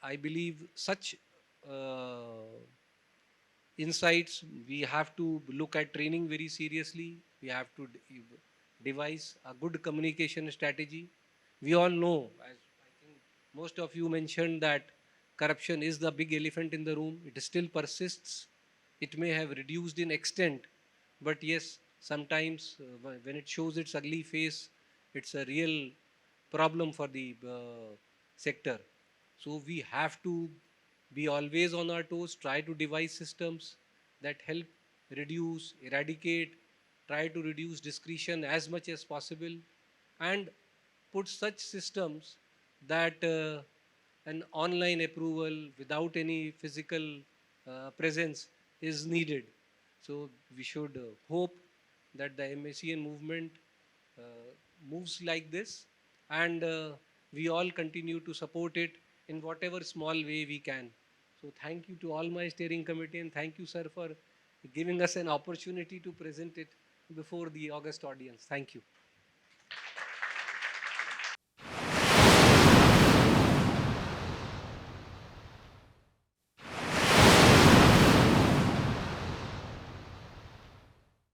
I believe such insights, we have to look at training very seriously. We have to devise a good communication strategy. We all know, as I think most of you mentioned, that corruption is the big elephant in the room. It still persists. It may have reduced in extent, but yes, sometimes when it shows its ugly face, it's a real problem for the sector. So we have to be always on our toes, try to devise systems that help reduce, eradicate, try to reduce discretion as much as possible, and put such systems that an online approval without any physical presence is needed. So we should hope that the MACN movement moves like this, and we all continue to support it in whatever small way we can. So thank you to all my steering committee, and thank you, sir, for giving us an opportunity to present it before the August audience. Thank you.